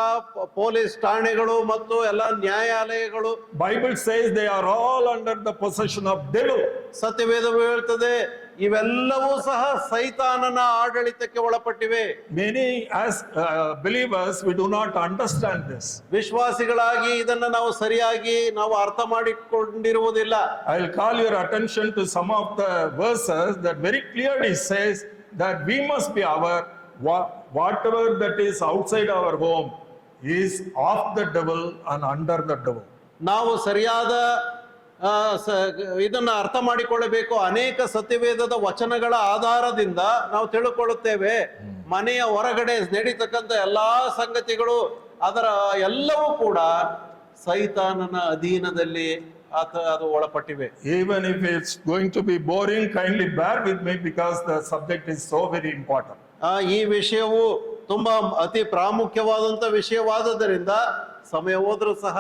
ಪೊಲೀಸ್ ಠಾಣೆಗಳು ಮತ್ತು ಎಲ್ಲಾ ನ್ಯಾಯಾಲಯಗಳು, Bible says they are all under the possession of devil. ಸತ್ಯವೇದವು ಹೇಳ್ತದೆ ಇವೆಲ್ಲವೂ ಸಹ ಸೈತಾನನ ಆಡಳಿತಕ್ಕೆ ಒಳಪಟ್ಟಿವೆ. Many as believers, we do not understand this. ವಿಶ್ವಾಸಿಗಳಾಗಿ ಇದನ್ನ ನಾವು ಸರಿಯಾಗಿ ನಾವು ಅರ್ಥ ಮಾಡಿಕೊಂಡಿರುವುದಿಲ್ಲ. I will call your attention to some of the verses that very clearly says that we must be aware whatever that is outside our home is of the devil and under the devil. ನಾವು ಸರಿಯಾದ ಇದನ್ನ ಅರ್ಥ ಮಾಡಿಕೊಳ್ಳಬೇಕು. ಅನೇಕ ಸತ್ಯವೇದದ ವಚನಗಳ ಆಧಾರದಿಂದ ನಾವು ತಿಳ್ಕೊಳ್ಳುತ್ತೇವೆ ಮನೆಯ ಹೊರಗಡೆ ನಡೀತಕ್ಕಂಥ ಎಲ್ಲಾ ಸಂಗತಿಗಳು ಅದರ ಎಲ್ಲವೂ ಕೂಡ ಸೈತಾನನ ಅಧೀನದಲ್ಲಿ ಅದು ಒಳಪಟ್ಟಿವೆ. Even if it's going to be boring, kindly bear with me because the subject is so very important. ಈ ವಿಷಯವು ತುಂಬಾ ಅತಿ ಪ್ರಾಮುಖ್ಯವಾದಂತ ವಿಷಯವಾದದ್ದರಿಂದ ಸಮಯ ಹೋದ್ರೂ ಸಹ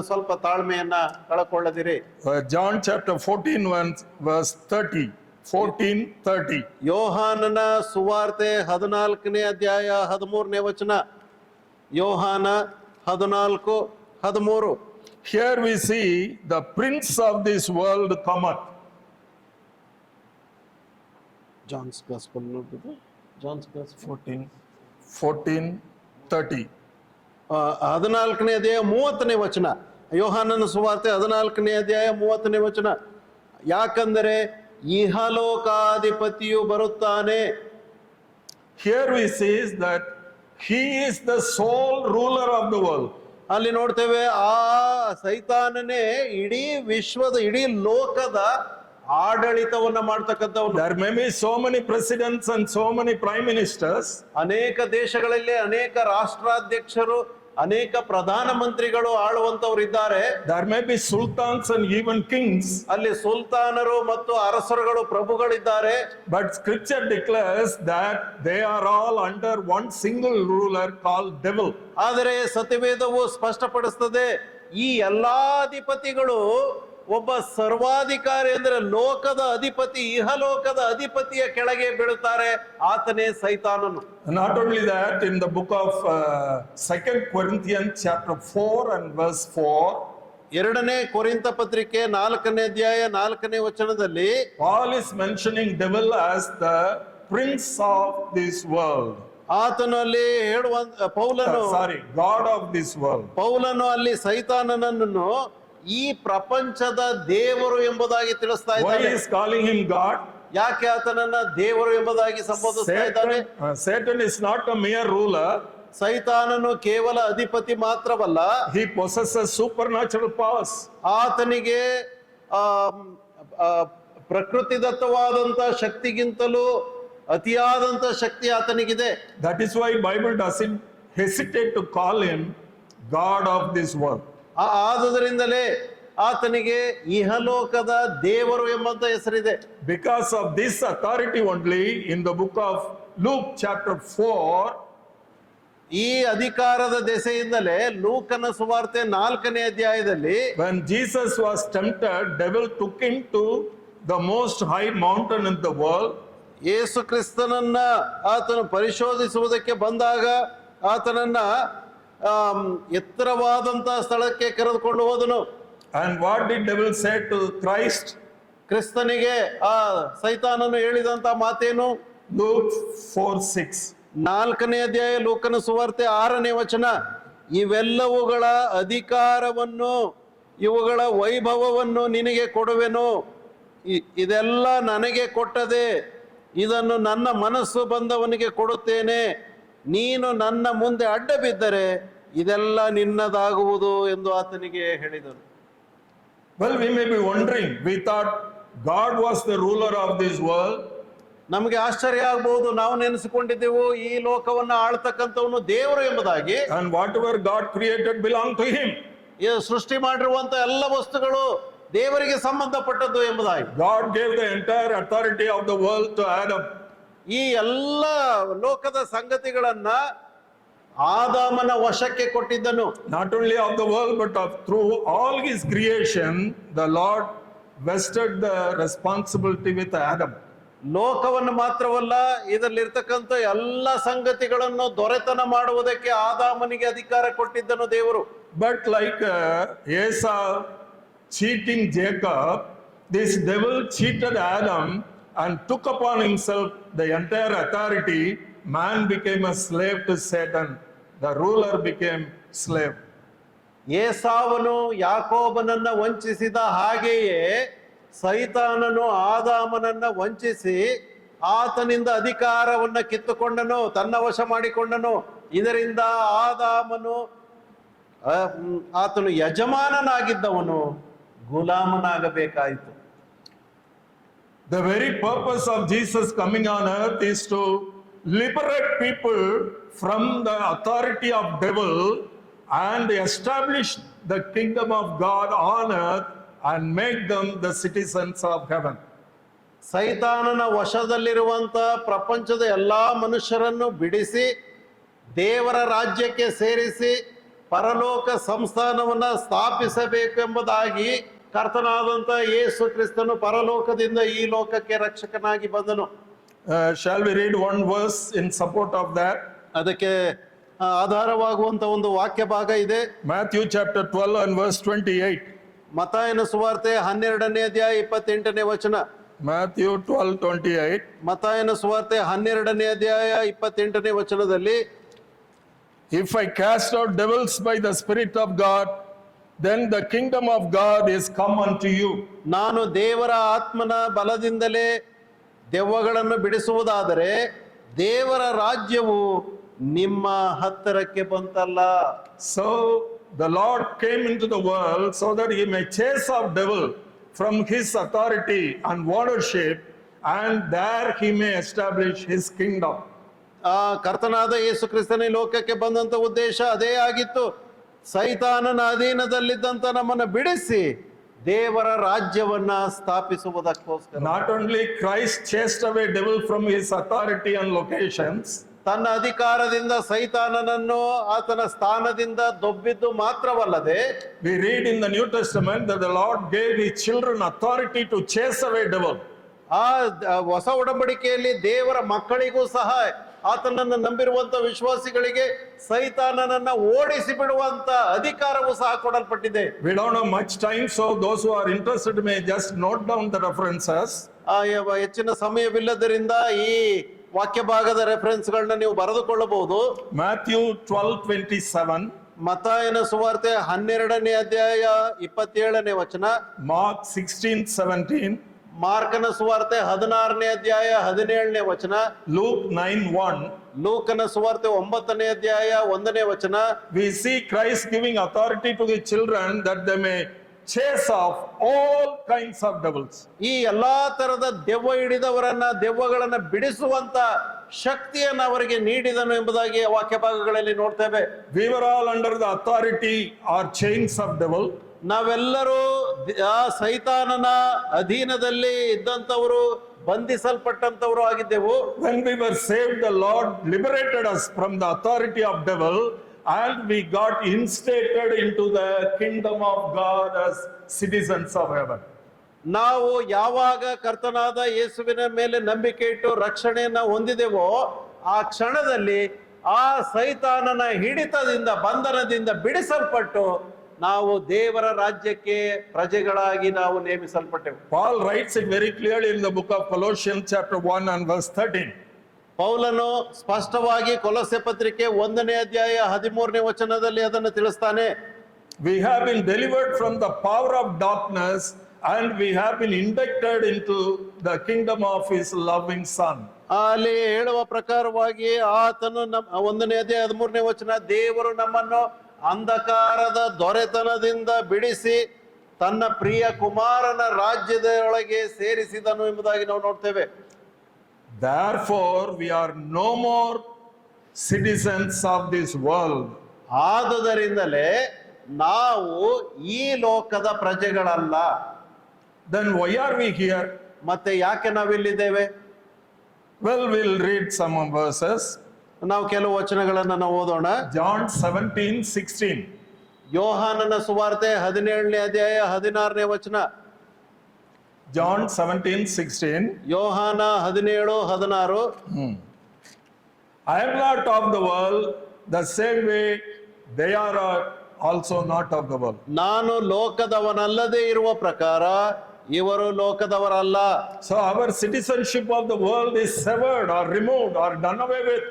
ಸ್ವಲ್ಪ ತಾಳ್ಮೆಯನ್ನ ಕಳಕೊಳ್ಳದಿರಿ. John chapter 14 verse 30. 14:30. ಯೋಹಾನನ ಸುವಾರ್ತೆ 14ನೇ ಅಧ್ಯಾಯ 13ನೇ ವಚನ. ಯೋಹಾನ 14:13. Here we see the prince of this world cometh. John's gospel ನೋಡ್ಬೋದು. John's gospel 14:30. 14ನೇ ಅಧ್ಯಾಯ 30ನೇ ವಚನ. ಯೋಹಾನನ ಸುವಾರ್ತೆ 14ನೇ ಅಧ್ಯಾಯ 30ನೇ ವಚನ. ಯಾಕಂದರೆ ಇಹಲೋಕಾಧಿಪತಿಯು ಬರುತ್ತಾನೆ. Here we see that he is the sole ruler of the world. ಅಲ್ಲಿ ನೋಡ್ತೇವೆ ಆ ಸೈತಾನನೇ ಇಡೀ ವಿಶ್ವದ ಇಡೀ ಲೋಕದ ಆಡಳಿತವನ್ನ ಮಾಡ್ತಕ್ಕಂಥವನು. There may be so many presidents and so many prime ministers. ಅನೇಕ ದೇಶಗಳಲ್ಲಿ ಅನೇಕ ರಾಷ್ಟ್ರಾಧ್ಯಕ್ಷರು ಅನೇಕ ಪ್ರಧಾನ ಮಂತ್ರಿಗಳು ಆಳುವಂತವ್ರು ಇದ್ದಾರೆ. There may be sultans and even kings. ಅಲ್ಲಿ ಸುಲ್ತಾನರು ಮತ್ತು ಅರಸರುಗಳು ಪ್ರಭುಗಳಿದ್ದಾರೆ. But scripture declares that they are all under one single ruler called devil. ಆದರೆ ಸತ್ಯವೇದವು ಸ್ಪಷ್ಟಪಡಿಸ್ತದೆ ಈ ಎಲ್ಲಾ ಅಧಿಪತಿಗಳು ಒಬ್ಬ ಸರ್ವಾಧಿಕಾರಿ ಅಂದ್ರೆ ಲೋಕದ ಅಧಿಪತಿ, ಇಹಲೋಕದ ಅಧಿಪತಿಯ ಕೆಳಗೆ ಬೀಳುತ್ತಾರೆ. ಆತನೇ ಸೈತಾನನು. Not only that, in the book of 2 Corinthians chapter 4 and verse 4, 2ನೇ ಕೊರಿಂಥ ಪತ್ರಿಕೆ 4ನೇ ಅಧ್ಯಾಯ 4ನೇ ವಚನದಲ್ಲಿ Paul is mentioning devil as the prince of this world. ಆತನಲ್ಲಿ ಪೌಲನು God of this world. ಪೌಲನು ಅಲ್ಲಿ ಸೈತಾನನನ್ನು ಈ ಪ್ರಪಂಚದ ದೇವರು ಎಂಬುದಾಗಿ ತಿಳಿಸ್ತಾ Why ಇದ್ದಾನೆ. is calling him God? ಯಾಕೆ ಆತನನ್ನ ದೇವರು ಎಂಬುದಾಗಿ ಸಂಬೋಧಿಸ್ತಾ ಇದ್ದಾನೆ? Satan is not a mere ruler. ಸೈತಾನನು ಕೇವಲ ಅಧಿಪತಿ ಮಾತ್ರವಲ್ಲ, He possesses supernatural powers. ಆತನಿಗೆ ಪ್ರಕೃತಿದತ್ತವಾದಂತ ಶಕ್ತಿಗಿಂತಲೂ ಅತಿಯಾದಂತ ಶಕ್ತಿ ಆತನಿಗಿದೆ. That is why Bible doesn't hesitate to call him God of this world. ಆದುದರಿಂದಲೇ ಆತನಿಗೆ ಇಹಲೋಕದ ದೇವರು ಎಂಬಂತ ಹೆಸರಿದೆ. Because of this authority only, in the book of Luke chapter 4, ಈ ಅಧಿಕಾರದ ದೆಸೆಯಿಂದಲೇ ಲೂಕನ ಸುವಾರ್ತೆ 4ನೇ ಅಧ್ಯಾಯದಲ್ಲಿ when Jesus was tempted, devil took him to the most high mountain in the world. ಯೇಸು ಕ್ರಿಸ್ತನನ್ನ ಆತನು ಪರಿಶೋಧಿಸುವುದಕ್ಕೆ ಬಂದಾಗ ಆತನನ್ನ ಎತ್ತರವಾದಂತಹ ಸ್ಥಳಕ್ಕೆ ಕರೆದುಕೊಂಡು ಹೋದನು. And what did devil say to Christ? ಕ್ರಿಸ್ತನಿಗೆ ಆ ಸೈತಾನನು ಹೇಳಿದಂತ ಮಾತೇನು? Luke 4:6. 4ನೇ ಅಧ್ಯಾಯ ಲೂಕನ ಸುವಾರ್ತೆ 6ನೇ ವಚನ, ಇವೆಲ್ಲವುಗಳ ಅಧಿಕಾರವನ್ನು ಇವುಗಳ ವೈಭವವನ್ನು ನಿನಗೆ ಕೊಡುವೆನು, ಇದೆಲ್ಲ ನನಗೆ ಕೊಟ್ಟದೆ, ಇದನ್ನು ನನ್ನ ಮನಸ್ಸು ಬಂದವನಿಗೆ ಕೊಡುತ್ತೇನೆ, ನೀನು ನನ್ನ ಮುಂದೆ ಅಡ್ಡ ಬಿದ್ದರೆ ಇದೆಲ್ಲ ನಿನ್ನದಾಗುವುದು ಎಂದು ಆತನಿಗೆ ಹೇಳಿದನು. Well, we may be wondering, we thought God was the ruler of this world. ನಮಗೆ ಆಶ್ಚರ್ಯ ಆಗಬಹುದು, ನಾವು ನೆನೆಸಿಕೊಂಡಿದ್ದೆವು ಈ ಲೋಕವನ್ನು ಆಳ್ತಕ್ಕಂಥವನು ದೇವರು ಎಂಬುದಾಗಿ. And whatever God created belonged to him. ಈ ಸೃಷ್ಟಿ ಮಾಡಿರುವಂತ ಎಲ್ಲ ವಸ್ತುಗಳು ದೇವರಿಗೆ ಸಂಬಂಧಪಟ್ಟದ್ದು ಎಂಬುದಾಗಿ. God gave the entire authority of the world to Adam. ಈ ಎಲ್ಲ ಲೋಕದ ಸಂಗತಿಗಳನ್ನ ಆದಾಮನ ವಶಕ್ಕೆ ಕೊಟ್ಟಿದ್ದನು. Not only of the world, but through all his creation, the Lord vested the responsibility with Adam. ಲೋಕವನ್ನು ಮಾತ್ರವಲ್ಲ, ಇದರಲ್ಲಿರ್ತಕ್ಕಂಥ ಎಲ್ಲ ಸಂಗತಿಗಳನ್ನು ದೊರೆತನ ಮಾಡುವುದಕ್ಕೆ ಆದಾಮನಿಗೆ ಅಧಿಕಾರ ಕೊಟ್ಟಿದ್ದನು ದೇವರು. But like Esau cheating Jacob, this devil cheated Adam and took upon himself the entire authority. Man became a slave to Satan. The ruler became slave. ಏಸಾವನು ಯಾಕೋಬನನ್ನ ವಂಚಿಸಿದ ಹಾಗೆಯೇ ಸೈತಾನನು ಆದಾಮನನ್ನ ವಂಚಿಸಿ ಆತನಿಂದ ಅಧಿಕಾರವನ್ನ ಕಿತ್ತುಕೊಂಡನು, ತನ್ನ ವಶ ಮಾಡಿಕೊಂಡನು. ಇದರಿಂದ ಆದಾಮನು ಆತನು ಯಜಮಾನನಾಗಿದ್ದವನು ಗುಲಾಮನಾಗಬೇಕಾಯಿತು. The very purpose of Jesus coming on earth is to liberate people from the authority of devil and establish the kingdom of God on earth and make them the citizens of heaven. ಸೈತಾನನ ವಶದಲ್ಲಿರುವಂತ ಪ್ರಪಂಚದ ಎಲ್ಲಾ ಮನುಷ್ಯರನ್ನು ಬಿಡಿಸಿ ದೇವರ ರಾಜ್ಯಕ್ಕೆ ಸೇರಿಸಿ ಪರಲೋಕ ಸಂಸ್ಥಾನವನ್ನ ಸ್ಥಾಪಿಸಬೇಕೆಂಬುದಾಗಿ ಕರ್ತನಾದಂತ ಯೇಸು ಕ್ರಿಸ್ತನು ಪರಲೋಕದಿಂದ ಈ ಲೋಕಕ್ಕೆ ರಕ್ಷಕನಾಗಿ ಬಂದನು. Shall we read one verse in support of that? ಅದಕ್ಕೆ ಆಧಾರವಾಗುವಂತ ಒಂದು ವಾಕ್ಯ ಭಾಗ ಇದೆ. Matthew chapter 12 and verse 28. ಮತ್ತಾಯನ ಸುವಾರ್ತೆ 12ನೇ ಅಧ್ಯಾಯ 28ನೇ ವಚನ. Matthew 12:28. ಮತ್ತಾಯನ ಸುವಾರ್ತೆ 12ನೇ ಅಧ್ಯಾಯ 28ನೇ ವಚನದಲ್ಲಿ, If I cast out devils by the Spirit of God, then the kingdom of God is come unto you. ನಾನು ದೇವರ ಆತ್ಮನ ಬಲದಿಂದಲೇ ದೆವ್ವಗಳನ್ನು ಬಿಡಿಸುವುದಾದರೆ ದೇವರ ರಾಜ್ಯವು ನಿಮ್ಮ ಹತ್ತಿರಕ್ಕೆ ಬಂತಲ್ಲ. So the Lord came into the world so that he may chase off devil from his authority and ownership, and there he may establish his kingdom. ಕರ್ತನಾದ ಯೇಸು ಕ್ರಿಸ್ತನ ಲೋಕಕ್ಕೆ ಬಂದಂತ ಉದ್ದೇಶ ಅದೇ ಆಗಿತ್ತು. ಸೈತಾನನ ಅಧೀನದಲ್ಲಿದ್ದಂತ ನಮ್ಮನ್ನ ಬಿಡಿಸಿ ದೇವರ ರಾಜ್ಯವನ್ನ ಸ್ಥಾಪಿಸುವುದಕ್ಕೋಸ್ಕರ. Not only Christ chased away devil from his authority and locations, ತನ್ನ ಅಧಿಕಾರದಿಂದ ಸೈತಾನನನ್ನು ಆತನ ಸ್ಥಾನದಿಂದ ದೊಬ್ಬಿದ್ದು ಮಾತ್ರವಲ್ಲದೆ, we read in the New Testament that the Lord gave his children authority to chase away devil. ಆ ಹೊಸ ಒಡಂಬಡಿಕೆಯಲ್ಲಿ ದೇವರ ಮಕ್ಕಳಿಗೂ ಸಹ ಆತನನ್ನು ನಂಬಿರುವಂತ ವಿಶ್ವಾಸಿಗಳಿಗೆ ಸೈತಾನನನ್ನ ಓಡಿಸಿ ಬಿಡುವಂತ ಅಧಿಕಾರವೂ ಸಹ ಕೊಡಲ್ಪಟ್ಟಿದೆ. We don't have much time, so those who are interested may just note down the references. ಹೆಚ್ಚಿನ ಸಮಯವಿಲ್ಲದರಿಂದ ಈ ವಾಕ್ಯ ಭಾಗದ ರೆಫರೆನ್ಸ್ ಗಳನ್ನ ನೀವು ಬರೆದುಕೊಳ್ಳಬಹುದು. Matthew 12:27. ಮತ್ತಾಯನ ಸುವಾರ್ತೆ 12ನೇ ಅಧ್ಯಾಯ 27ನೇ ವಚನ. Mark 16:17. ಮಾರ್ಕನ ಸುವಾರ್ತೆ 16ನೇ ಅಧ್ಯಾಯ 17ನೇ ವಚನ. Luke 9:1. ಲೂಕನ ಸುವಾರ್ತೆ 9ನೇ ಅಧ್ಯಾಯ 1ನೇ ವಚನ. We see Christ giving authority to the children that they may chase off all kinds of devils. ಈ ಎಲ್ಲಾ ತರದ ದೆವ್ವ ಹಿಡಿದವರನ್ನ, ದೆವ್ವಗಳನ್ನ ಬಿಡಿಸುವಂತ ಶಕ್ತಿಯನ್ನು ಅವರಿಗೆ ನೀಡಿದನು ಎಂಬುದಾಗಿ ವಾಕ್ಯ ಭಾಗಗಳಲ್ಲಿ ನೋಡ್ತೇವೆ. We were all under the authority or chains of devil. ನಾವೆಲ್ಲರೂ ಆ ಸೈತಾನನ ಅಧೀನದಲ್ಲಿ ಇದ್ದಂಥವರು, ಬಂಧಿಸಲ್ಪಟ್ಟಂತವರು ಆಗಿದ್ದೆವು. When we were saved, the Lord liberated us from the authority of devil, and we got instated into the kingdom of God as citizens of heaven. ನಾವು ಯಾವಾಗ ಕರ್ತನಾದ ಯೇಸುವಿನ ಮೇಲೆ ನಂಬಿಕೆ ಇಟ್ಟು ರಕ್ಷಣೆಯನ್ನ ಹೊಂದಿದೆವೋ ಆ ಕ್ಷಣದಲ್ಲಿ ಆ ಸೈತಾನನ ಹಿಡಿತದಿಂದ, ಬಂಧನದಿಂದ ಬಿಡಿಸಲ್ಪಟ್ಟು ನಾವು ದೇವರ ರಾಜ್ಯಕ್ಕೆ ಪ್ರಜೆಗಳಾಗಿ ನಾವು ನೇಮಿಸಲ್ಪಟ್ಟೆವು. Paul writes it very clearly in the book of Colossians chapter 1 and verse 13. ಪೌಲನು ಸ್ಪಷ್ಟವಾಗಿ ಕೊಲೊಸ್ಸೆ ಪತ್ರಿಕೆ 1ನೇ ಅಧ್ಯಾಯ 13ನೇ ವಚನದಲ್ಲಿ ಅದನ್ನು ತಿಳಿಸ್ತಾನೆ. We have been delivered from the power of darkness and we have been inducted into the kingdom of his loving son. ಅಲ್ಲಿ ಹೇಳುವ ಪ್ರಕಾರವಾಗಿ ಆತನು 1ನೇ ಅಧ್ಯಾಯ 13ನೇ ವಚನ, ದೇವರು ನಮ್ಮನ್ನು ಅಂಧಕಾರದ ದೊರೆತನದಿಂದ ಬಿಡಿಸಿ ತನ್ನ ಪ್ರಿಯ ಕುಮಾರನ ರಾಜ್ಯದೊಳಗೆ ಸೇರಿಸಿದನು ಎಂಬುದಾಗಿ ನಾವು ನೋಡ್ತೇವೆ. Therefore, we are no more citizens of this world. ಆದುದರಿಂದಲೇ ನಾವು ಈ ಲೋಕದ ಪ್ರಜೆಗಳಲ್ಲ. Then why are we here? ಮತ್ತೆ ಯಾಕೆ ನಾವಿಲ್ಲಿದ್ದೇವೆ? Well, we'll read some verses. ನಾವು ಕೆಲವು ವಚನಗಳನ್ನ ನಾವು ಓದೋಣ. John 17:16. ಯೋಹಾನನ ಸುವಾರ್ತೆ 17ನೇ ಅಧ್ಯಾಯ 16ನೇ ವಚನ. John 17:16. ಯೋಹಾನ 17:16. I am not of the world, the same way they are also not of the world. ನಾನು ಲೋಕದವನಲ್ಲದೆ ಇರುವ ಪ್ರಕಾರ ಇವರು ಲೋಕದವರಲ್ಲ. So our citizenship of the world is severed or removed or done away with.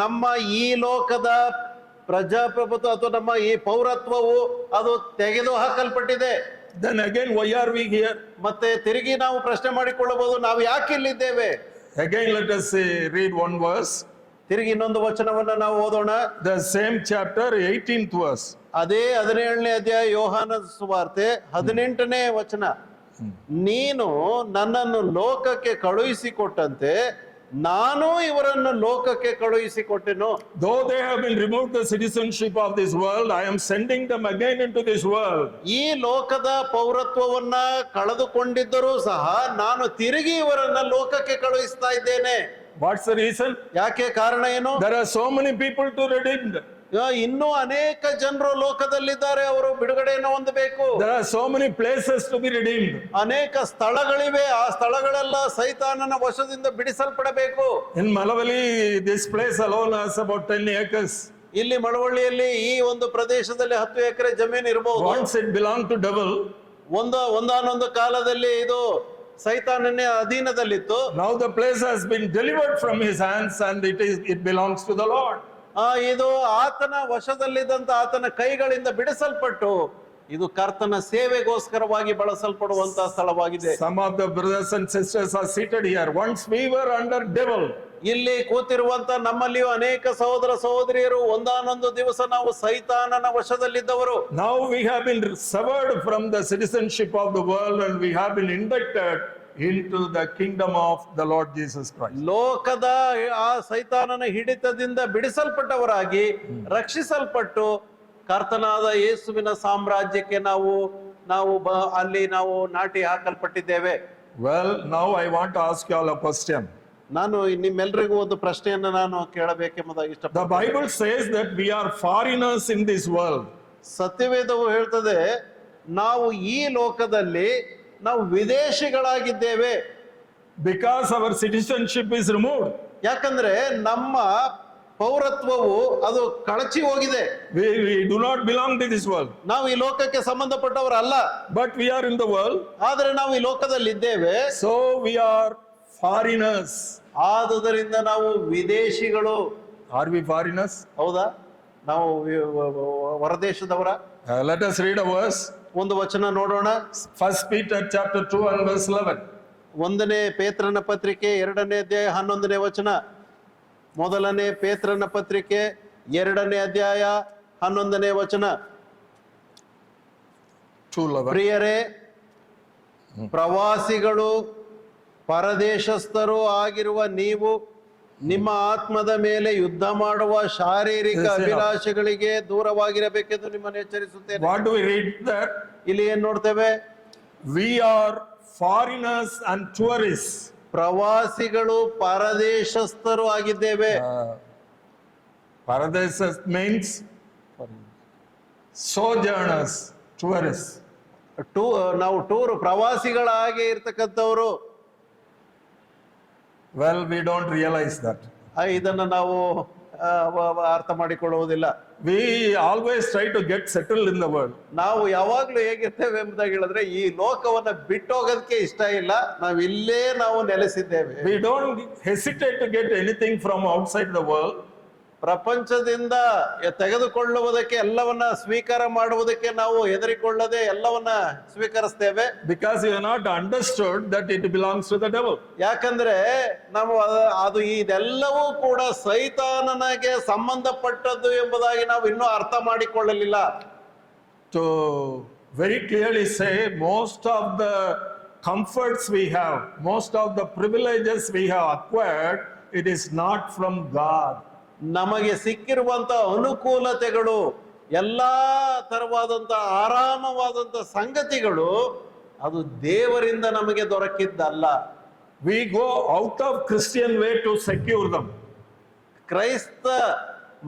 ನಮ್ಮ ಈ ಲೋಕದ ಪ್ರಜಾಪ್ರಭುತ್ವ ಅಥವಾ ನಮ್ಮ ಈ ಪೌರತ್ವವು ಅದು ತೆಗೆದು ಹಾಕಲ್ಪಟ್ಟಿದೆ. Then again, why are we here? ಮತ್ತೆ ತಿರುಗಿ ನಾವು ಪ್ರಶ್ನೆ ಮಾಡಿಕೊಳ್ಳಬಹುದು, ನಾವು ಯಾಕೆ ಇಲ್ಲಿದ್ದೇವೆ? Again, let us read one verse. ತಿರುಗಿ ಇನ್ನೊಂದು ವಚನವನ್ನ ನಾವು ಓದೋಣ. The same chapter, 18th verse. ಅದೇ 17ನೇ ಅಧ್ಯಾಯ ಯೋಹಾನ ಸುವಾರ್ತೆ 18ನೇ ವಚನ. ನೀನು ನನ್ನನ್ನು ಲೋಕಕ್ಕೆ ಕಳುಹಿಸಿಕೊಟ್ಟಂತೆ ನಾನು ಇವರನ್ನು ಲೋಕಕ್ಕೆ ಕಳುಹಿಸಿಕೊಟ್ಟೆನು. Though they have been removed the citizenship of this world, I am sending them again into this world. ಈ ಲೋಕದ ಪೌರತ್ವವನ್ನ ಕಳೆದುಕೊಂಡಿದ್ದರೂ ಸಹ ನಾನು ತಿರುಗಿ ಇವರನ್ನ ಲೋಕಕ್ಕೆ ಕಳುಹಿಸ್ತಾ ಇದ್ದೇನೆ. What's the reason? ಯಾಕೆ? ಕಾರಣ ಏನು? There are so many people to redeem. ಇನ್ನೂ ಅನೇಕ ಜನರು ಲೋಕದಲ್ಲಿದ್ದಾರೆ, ಅವರು ಬಿಡುಗಡೆಯನ್ನು ಹೊಂದಬೇಕು. There are so many places to be redeemed. ಅನೇಕ ಸ್ಥಳಗಳಿವೆ, ಆ ಸ್ಥಳಗಳೆಲ್ಲ ಸೈತಾನನ ವಶದಿಂದ ಬಿಡಿಸಲ್ಪಡಬೇಕು. In Malavali, this place alone has about 10 acres. ಇಲ್ಲಿ ಮಳವಳ್ಳಿಯಲ್ಲಿ ಈ ಒಂದು ಪ್ರದೇಶದಲ್ಲಿ 10 ಎಕರೆ ಜಮೀನು ಇರಬಹುದು. Once it belonged to devil. ಒಂದಾನೊಂದು ಕಾಲದಲ್ಲಿ ಇದು ಸೈತಾನನೇ ಅಧೀನದಲ್ಲಿತ್ತು. Now the place has been delivered from his hands and it belongs to the Lord. ಇದು ಆತನ ವಶದಲ್ಲಿದ್ದಂತ ಆತನ ಕೈಗಳಿಂದ ಬಿಡಿಸಲ್ಪಟ್ಟು ಇದು ಕರ್ತನ ಸೇವೆಗೋಸ್ಕರವಾಗಿ ಬಳಸಲ್ಪಡುವಂತಹ ಸ್ಥಳವಾಗಿದೆ. Some of the brothers and sisters are seated here. Once we were under devil. ಇಲ್ಲಿ ಕೂತಿರುವಂತ ನಮ್ಮಲ್ಲಿಯೂ ಅನೇಕ ಸಹೋದರ ಸಹೋದರಿಯರು ಒಂದಾನೊಂದು ದಿವಸ ನಾವು ಸೈತಾನನ ವಶದಲ್ಲಿದ್ದವರು. Now we have been severed from the citizenship of the world and we have been inducted into the kingdom of the Lord Jesus Christ. ಲೋಕದ ಆ ಸೈತಾನನ ಹಿಡಿತದಿಂದ ಬಿಡಿಸಲ್ಪಟ್ಟವರಾಗಿ ರಕ್ಷಿಸಲ್ಪಟ್ಟು ಕರ್ತನಾದ ಯೇಸುವಿನ ಸಾಮ್ರಾಜ್ಯಕ್ಕೆ ನಾವು ಅಲ್ಲಿ ನಾವು ನಾಟಿ ಹಾಕಲ್ಪಟ್ಟಿದ್ದೇವೆ. Well, now I want to ask you all a question. ನಾನು ನಿಮ್ಮೆಲ್ಲರಿಗೂ ಒಂದು ಪ್ರಶ್ನೆಯನ್ನು ನಾನು ಕೇಳಬೇಕೆಂಬುದಾಗಿ The ಇಷ್ಟಪಡ್ತೀನಿ. Bible says that we are foreigners in this world. ಸತ್ಯವೇದವು ಹೇಳ್ತದೆ ನಾವು ಈ ಲೋಕದಲ್ಲಿ ನಾವು ವಿದೇಶಿಗಳಾಗಿದ್ದೇವೆ. Because our citizenship is removed. ಯಾಕಂದ್ರೆ ನಮ್ಮ ಪೌರತ್ವವು ಅದು ಕಳಚಿ ಹೋಗಿದೆ. We do not belong to this world. ನಾವು ಈ ಲೋಕಕ್ಕೆ ಸಂಬಂಧಪಟ್ಟವರಲ್ಲ. But we are in the world. ಆದ್ರೆ ನಾವು ಈ ಲೋಕದಲ್ಲಿ ಇದ್ದೇವೆ. So we are foreigners. ಆದುದರಿಂದ ನಾವು ವಿದೇಶಿಗಳು. Are we foreigners? ಹೌದಾ? ನಾವು ಹೊರದೇಶದವರ? Let us read a verse. ಒಂದು ವಚನ ನೋಡೋಣ. 1 Peter chapter 2 and verse 11. 1ನೇ ಪೇತ್ರನ ಪತ್ರಿಕೆ 2ನೇ ಅಧ್ಯಾಯ 11ನೇ ವಚನ. 1ನೇ ಪೇತ್ರನ ಪತ್ರಿಕೆ 2ನೇ ಅಧ್ಯಾಯ 11ನೇ ವಚನ. 2:11. ಪ್ರಿಯರೇ, ಪ್ರವಾಸಿಗಳು ಪರದೇಶಸ್ಥರು ಆಗಿರುವ ನೀವು ನಿಮ್ಮ ಆತ್ಮದ ಮೇಲೆ ಯುದ್ಧ ಮಾಡುವ ಶಾರೀರಿಕ Yes, yeah. ಅಭಿಲಾಷೆಗಳಿಗೆ ದೂರವಾಗಿರಬೇಕೆಂದು ನಿಮ್ಮನ್ನು ಎಚ್ಚರಿಸುತ್ತೇನೆ. What do we read there? ಇಲ್ಲಿ ಏನ್ ನೋಡ್ತೇವೆ? We are foreigners and tourists. ಪ್ರವಾಸಿಗಳು ಪರದೇಶಸ್ಥರು ಆಗಿದ್ದೇವೆ. Paradise means sojourners, tourists. ನಾವು ಪ್ರವಾಸಿಗಳಾಗಿ ಇರ್ತಕ್ಕಂಥವ್ರು. Well, we don't realize that. ಇದನ್ನ ನಾವು ಅರ್ಥ ಮಾಡಿಕೊಳ್ಳುವುದಿಲ್ಲ. We always try to get settled in the world. ನಾವು ಯಾವಾಗ್ಲೂ ಹೇಗಿರ್ತೇವೆ ಎಂಬುದಾಗಿ ಹೇಳಿದ್ರೆ ಈ ಲೋಕವನ್ನ ಬಿಟ್ಟೋಗೋದಕ್ಕೆ ಇಷ್ಟ ಇಲ್ಲ. ನಾವು ಇಲ್ಲೇ ನಾವು ನೆಲೆಸಿದ್ದೇವೆ. We don't hesitate to get anything from outside the world. ಪ್ರಪಂಚದಿಂದ ತೆಗೆದುಕೊಳ್ಳುವುದಕ್ಕೆ ಎಲ್ಲವನ್ನ ಸ್ವೀಕಾರ ಮಾಡುವುದಕ್ಕೆ ನಾವು ಹೆದರಿಕೊಳ್ಳದೆ ಎಲ್ಲವನ್ನ ಸ್ವೀಕರಿಸ್ತೇವೆ. Because you have not understood that it belongs to the devil. ಯಾಕಂದ್ರೆ ನಾವು ಅದು ಇದೆಲ್ಲವೂ ಕೂಡ ಸೈತಾನನಿಗೆ ಸಂಬಂಧಪಟ್ಟದ್ದು ಎಂಬುದಾಗಿ ನಾವು ಇನ್ನೂ ಅರ್ಥ ಮಾಡಿಕೊಳ್ಳಲಿಲ್ಲ. To very clearly say, most of the comforts we have, most of the privileges we have acquired, it is not from God. ನಮಗೆ ಸಿಕ್ಕಿರುವಂತ ಅನುಕೂಲತೆಗಳು, ಎಲ್ಲಾ ತರವಾದಂತ ಆರಾಮವಾದಂತ ಸಂಗತಿಗಳು ಅದು ದೇವರಿಂದ ನಮಗೆ ದೊರಕಿದ್ದಲ್ಲ. We go out of Christian way to secure them. ಕ್ರೈಸ್ತ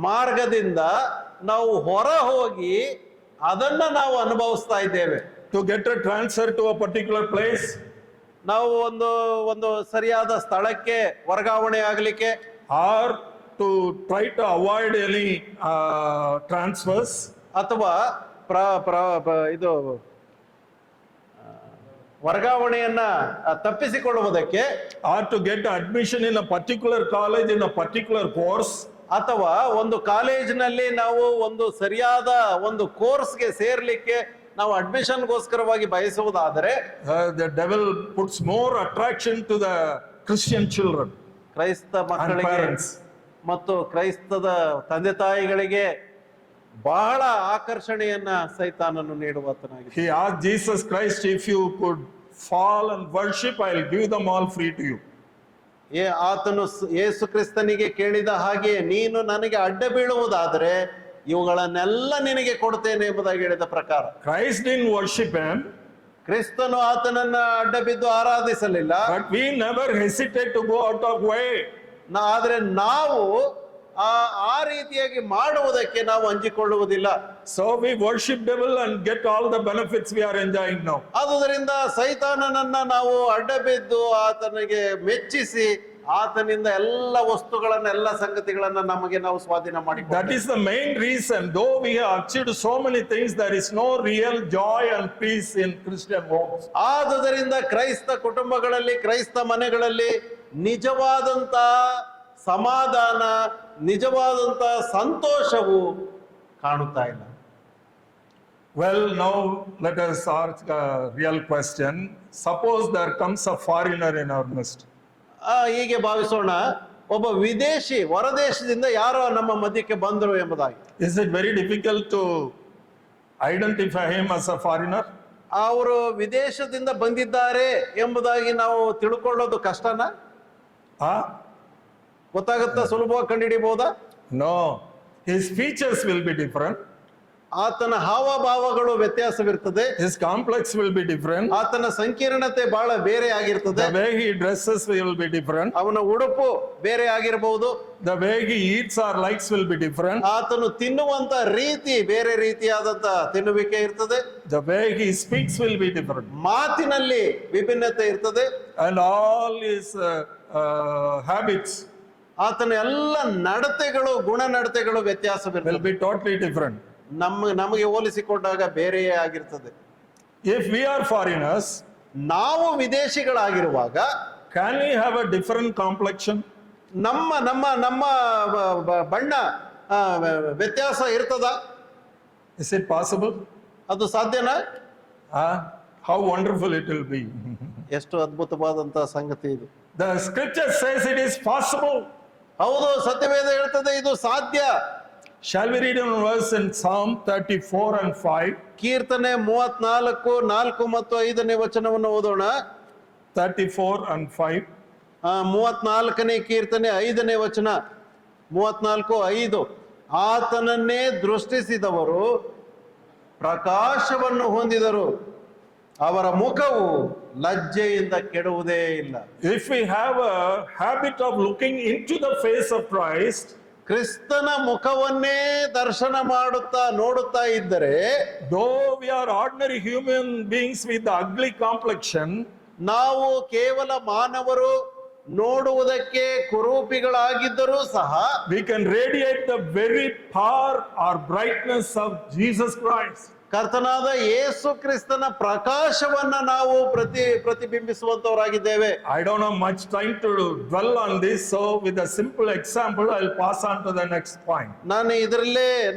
ಮಾರ್ಗದಿಂದ ನಾವು ಹೊರ ಹೋಗಿ ಅದನ್ನ ನಾವು ಅನುಭವಿಸ್ತಾ ಇದ್ದೇವೆ. To get a transfer to a particular place, ನಾವು ಒಂದು ಸರಿಯಾದ ಸ್ಥಳಕ್ಕೆ ವರ್ಗಾವಣೆ ಆಗಲಿಕ್ಕೆ, or to try to avoid any transfers, ಅಥವಾ ಇದು ವರ್ಗಾವಣೆಯನ್ನ ತಪ್ಪಿಸಿಕೊಳ್ಳುವುದಕ್ಕೆ, or to get admission in a particular college in a particular course, ಅಥವಾ ಒಂದು ಕಾಲೇಜಿನಲ್ಲಿ ನಾವು ಒಂದು ಸರಿಯಾದ ಒಂದು ಕೋರ್ಸ್ಗೆ ಸೇರ್ಲಿಕ್ಕೆ ನಾವು ಅಡ್ಮಿಷನ್ಗೋಸ್ಕರವಾಗಿ ಬಯಸುವುದಾದರೆ, the devil puts more attraction to the Christian children ಕ್ರೈಸ್ತ and ಮಕ್ಕಳಿಗೆ parents. ಮತ್ತು ಕ್ರೈಸ್ತದ ತಂದೆ ತಾಯಿಗಳಿಗೆ ಬಹಳ ಆಕರ್ಷಣೆಯನ್ನ ಸೈತಾನನು ನೀಡುವಾತನಾಗಿದೆ. He asked Jesus Christ, if you could fall and worship, I'll give them all free to you. ಆತನು ಯೇಸು ಕ್ರಿಸ್ತನಿಗೆ ಕೇಳಿದ ಹಾಗೆ, ನೀನು ನನಗೆ ಅಡ್ಡ ಬೀಳುವುದಾದರೆ ಇವುಗಳನ್ನೆಲ್ಲ ನಿನಗೆ ಕೊಡ್ತೇನೆ ಎಂಬುದಾಗಿ ಹೇಳಿದ ಪ್ರಕಾರ, Christ didn't worship him, ಕ್ರಿಸ್ತನು ಆತನನ್ನ ಅಡ್ಡ ಬಿದ್ದು ಆರಾಧಿಸಲಿಲ್ಲ. but we never hesitate to go out of way. ಆದ್ರೆ ನಾವು ಆ ರೀತಿಯಾಗಿ ಮಾಡುವುದಕ್ಕೆ ನಾವು ಅಂಜಿಕೊಳ್ಳುವುದಿಲ್ಲ. So we worship devil and get all the benefits we are enjoying now. ಆದುದರಿಂದ ಸೈತಾನನನ್ನ ನಾವು ಅಡ್ಡ ಬಿದ್ದು ಆತನಿಗೆ ಮೆಚ್ಚಿಸಿ ಆತನಿಂದ ಎಲ್ಲ ವಸ್ತುಗಳನ್ನ ಎಲ್ಲ ಸಂಗತಿಗಳನ್ನ ನಮಗೆ ನಾವು ಸ್ವಾಧೀನ That ಮಾಡಿಕೊಳ್ಳುತ್ತೇವೆ. is the main reason. Though we have achieved so many things, there is no real joy and peace in Christian homes. ಆದುದರಿಂದ ಕ್ರೈಸ್ತ ಕುಟುಂಬಗಳಲ್ಲಿ, ಕ್ರೈಸ್ತ ಮನೆಗಳಲ್ಲಿ ನಿಜವಾದಂತ ಸಮಾಧಾನ, ನಿಜವಾದಂತ ಸಂತೋಷವು ಕಾಣುತ್ತಾ ಇಲ್ಲ. Well, now let us ask a real question. Suppose there comes a foreigner in our midst. ಹೀಗೆ ಭಾವಿಸೋಣ, ಒಬ್ಬ ವಿದೇಶಿ ಹೊರದೇಶದಿಂದ ಯಾರೋ ನಮ್ಮ ಮಧ್ಯಕ್ಕೆ ಬಂದರು ಎಂಬುದಾಗಿ. Is it very difficult to identify him as a foreigner? ಅವರು ವಿದೇಶದಿಂದ ಬಂದಿದ್ದಾರೆ ಎಂಬುದಾಗಿ ನಾವು ತಿಳ್ಕೊಳ್ಳೋದು ಕಷ್ಟನಾ? ಗೊತ್ತಾಗುತ್ತಾ? ಸುಲಭವಾಗಿ ಕಂಡುಹಿಡಿಬಹುದಾ? No. His features will be different. ಆತನ ಹಾವಭಾವಗಳು ವ್ಯತ್ಯಾಸವಿರ್ತದೆ. His complex will be different. ಆತನ ಸಂಕೀರ್ಣತೆ ಬಹಳ ಬೇರೆ ಆಗಿರ್ತದೆ. The way he dresses will be different. ಅವನ ಉಡುಪು ಬೇರೆ ಆಗಿರಬಹುದು. The way he eats or likes will be different. ಆತನು ತಿನ್ನುವಂತ ರೀತಿ ಬೇರೆ ರೀತಿಯಾದಂತ ತಿನ್ನುವಿಕೆ ಇರ್ತದೆ. The way he speaks will be different. ಮಾತಿನಲ್ಲಿ ವಿಭಿನ್ನತೆ ಇರ್ತದೆ. And all his habits ಆತನ ಎಲ್ಲ ನಡತೆಗಳು, ಗುಣ ನಡತೆಗಳು will ವ್ಯತ್ಯಾಸವಿರ್ತದೆ. be totally different. ನಮಗೆ ಹೋಲಿಸಿಕೊಂಡಾಗ ಬೇರೆಯೇ ಆಗಿರ್ತದೆ. If we are foreigners, ನಾವು ವಿದೇಶಿಗಳಾಗಿರುವಾಗ can we have a different complexion? ನಮ್ಮ ನಮ್ಮ ನಮ್ಮ ಬಣ್ಣ ವ್ಯತ್ಯಾಸ ಇರ್ತದ? Is it possible? ಅದು ಸಾಧ್ಯನಾ? How wonderful it will be. ಎಷ್ಟು ಅದ್ಭುತವಾದಂತ ಸಂಗತಿ ಇದು. The scripture says it is possible. ಹೌದು, ಸತ್ಯವೇದ ಹೇಳ್ತದೆ ಇದು ಸಾಧ್ಯ. Shall we read in verse in Psalm 34 and 5? ಕೀರ್ತನೆ 34, 4 ಮತ್ತು 5ನೇ ವಚನವನ್ನು ಓದೋಣ. 34 and 5. 34ನೇ ಕೀರ್ತನೆ 5ನೇ ವಚನ, 34:5. ಆತನನ್ನೇ ದೃಷ್ಟಿಸಿದವರು ಪ್ರಕಾಶವನ್ನು ಹೊಂದಿದರು, ಅವರ ಮುಖವು ಲಜ್ಜೆಯಿಂದ ಕೆಡುವುದೇ ಇಲ್ಲ. If we have a habit of looking into the face of Christ, ಕ್ರಿಸ್ತನ ಮುಖವನ್ನೇ ದರ್ಶನ ನೋಡುತ್ತಾ ಇದ್ದರೆ, though we are ordinary human beings with the ugly complexion, ನಾವು ಕೇವಲ ಮಾನವರು, ನೋಡುವುದಕ್ಕೆ ಕುರೂಪಿಗಳಾಗಿದ್ದರೂ ಸಹ we can radiate the very power or brightness of Jesus Christ. ಕರ್ತನಾದ ಯೇಸು ಕ್ರಿಸ್ತನ ಪ್ರಕಾಶವನ್ನ ನಾವು ಪ್ರತಿಬಿಂಬಿಸುವಂತವರಾಗಿದ್ದೇವೆ. I don't have much time to dwell on this, so with a simple example, I'll pass on to the next point.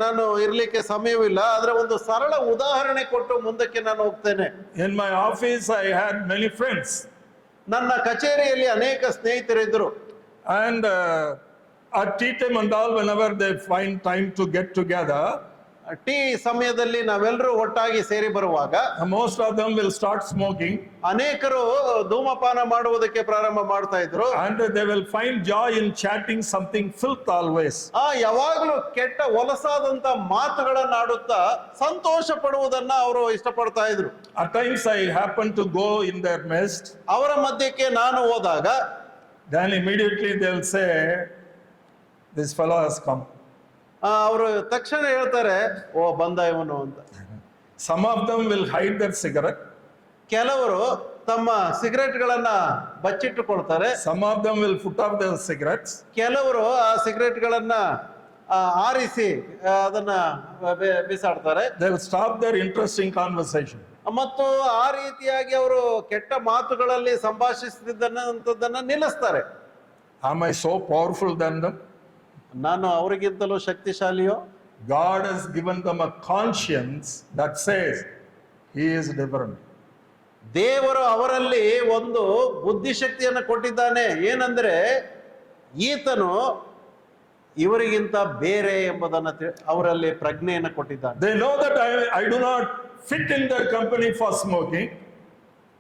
ನಾನು ಇರ್ಲಿಕ್ಕೆ ಸಮಯವಿಲ್ಲ, ಆದ್ರೆ ಒಂದು ಸರಳ ಉದಾಹರಣೆ ಕೊಟ್ಟು ಮುಂದಕ್ಕೆ ನಾನು ಹೋಗ್ತೇನೆ. In my office, I had many friends. ನನ್ನ ಕಚೇರಿಯಲ್ಲಿ ಅನೇಕ ಸ್ನೇಹಿತರಿದ್ದರು. And at tea time and all, whenever they find time to get together, tea ಸಮಯದಲ್ಲಿ ನಾವೆಲ್ಲರೂ ಒಟ್ಟಾಗಿ ಸೇರಿ ಬರುವಾಗ most of them will start smoking. ಅನೇಕರು ಧೂಮಪಾನ ಮಾಡುವುದಕ್ಕೆ ಪ್ರಾರಂಭ ಮಾಡ್ತಾ ಇದ್ರು. And they will find joy in chatting something filth always. ಯಾವಾಗ್ಲೂ ಕೆಟ್ಟ ಹೊಲಸಾದಂತ ಮಾತುಗಳನ್ನ ಆಡುತ್ತಾ ಸಂತೋಷ ಪಡುವುದನ್ನ ಅವರು ಇಷ್ಟಪಡ್ತಾ ಇದ್ರು. At times I happen to go in their midst. ಅವರ ಮಧ್ಯಕ್ಕೆ ನಾನು ಹೋದಾಗ Then immediately they will say, this fellow has come. ಅವರು ತಕ್ಷಣ ಹೇಳ್ತಾರೆ, ಓ ಬಂದ ಇವನು ಅಂತ. Some of them will hide their cigarette. ಕೆಲವರು ತಮ್ಮ ಸಿಗರೆಟ್ ಗಳನ್ನ ಬಚ್ಚಿಟ್ಟುಕೊಳ್ತಾರೆ. Some of them will put off their cigarettes. ಕೆಲವರು ಆ ಸಿಗರೆಟ್ ಗಳನ್ನ ಆರಿಸಿ ಅದನ್ನ ಬಿಸಾಡ್ತಾರೆ. They will stop their interesting conversation. ಮತ್ತು ಆ ರೀತಿಯಾಗಿ ಅವರು ಕೆಟ್ಟ ಮಾತುಗಳಲ್ಲಿ ಸಂಭಾಷಿಸುತ್ತಿದ್ದನ್ನ ನಿಲ್ಲಿಸ್ತಾರೆ. Am I so powerful than them? ನಾನು ಅವರಿಗಿಂತಲೂ ಶಕ್ತಿಶಾಲಿಯೋ? God has given them a conscience that says he is different. ದೇವರು ಅವರಲ್ಲಿ ಒಂದು ಬುದ್ಧಿಶಕ್ತಿಯನ್ನು ಕೊಟ್ಟಿದ್ದಾನೆ. ಏನಂದ್ರೆ ಈತನು ಇವರಿಗಿಂತ ಬೇರೆ ಎಂಬುದನ್ನು ಅವರಲ್ಲಿ ಪ್ರಜ್ಞೆಯನ್ನು ಕೊಟ್ಟಿದ್ದಾನೆ. They know that I do not fit in their company for smoking.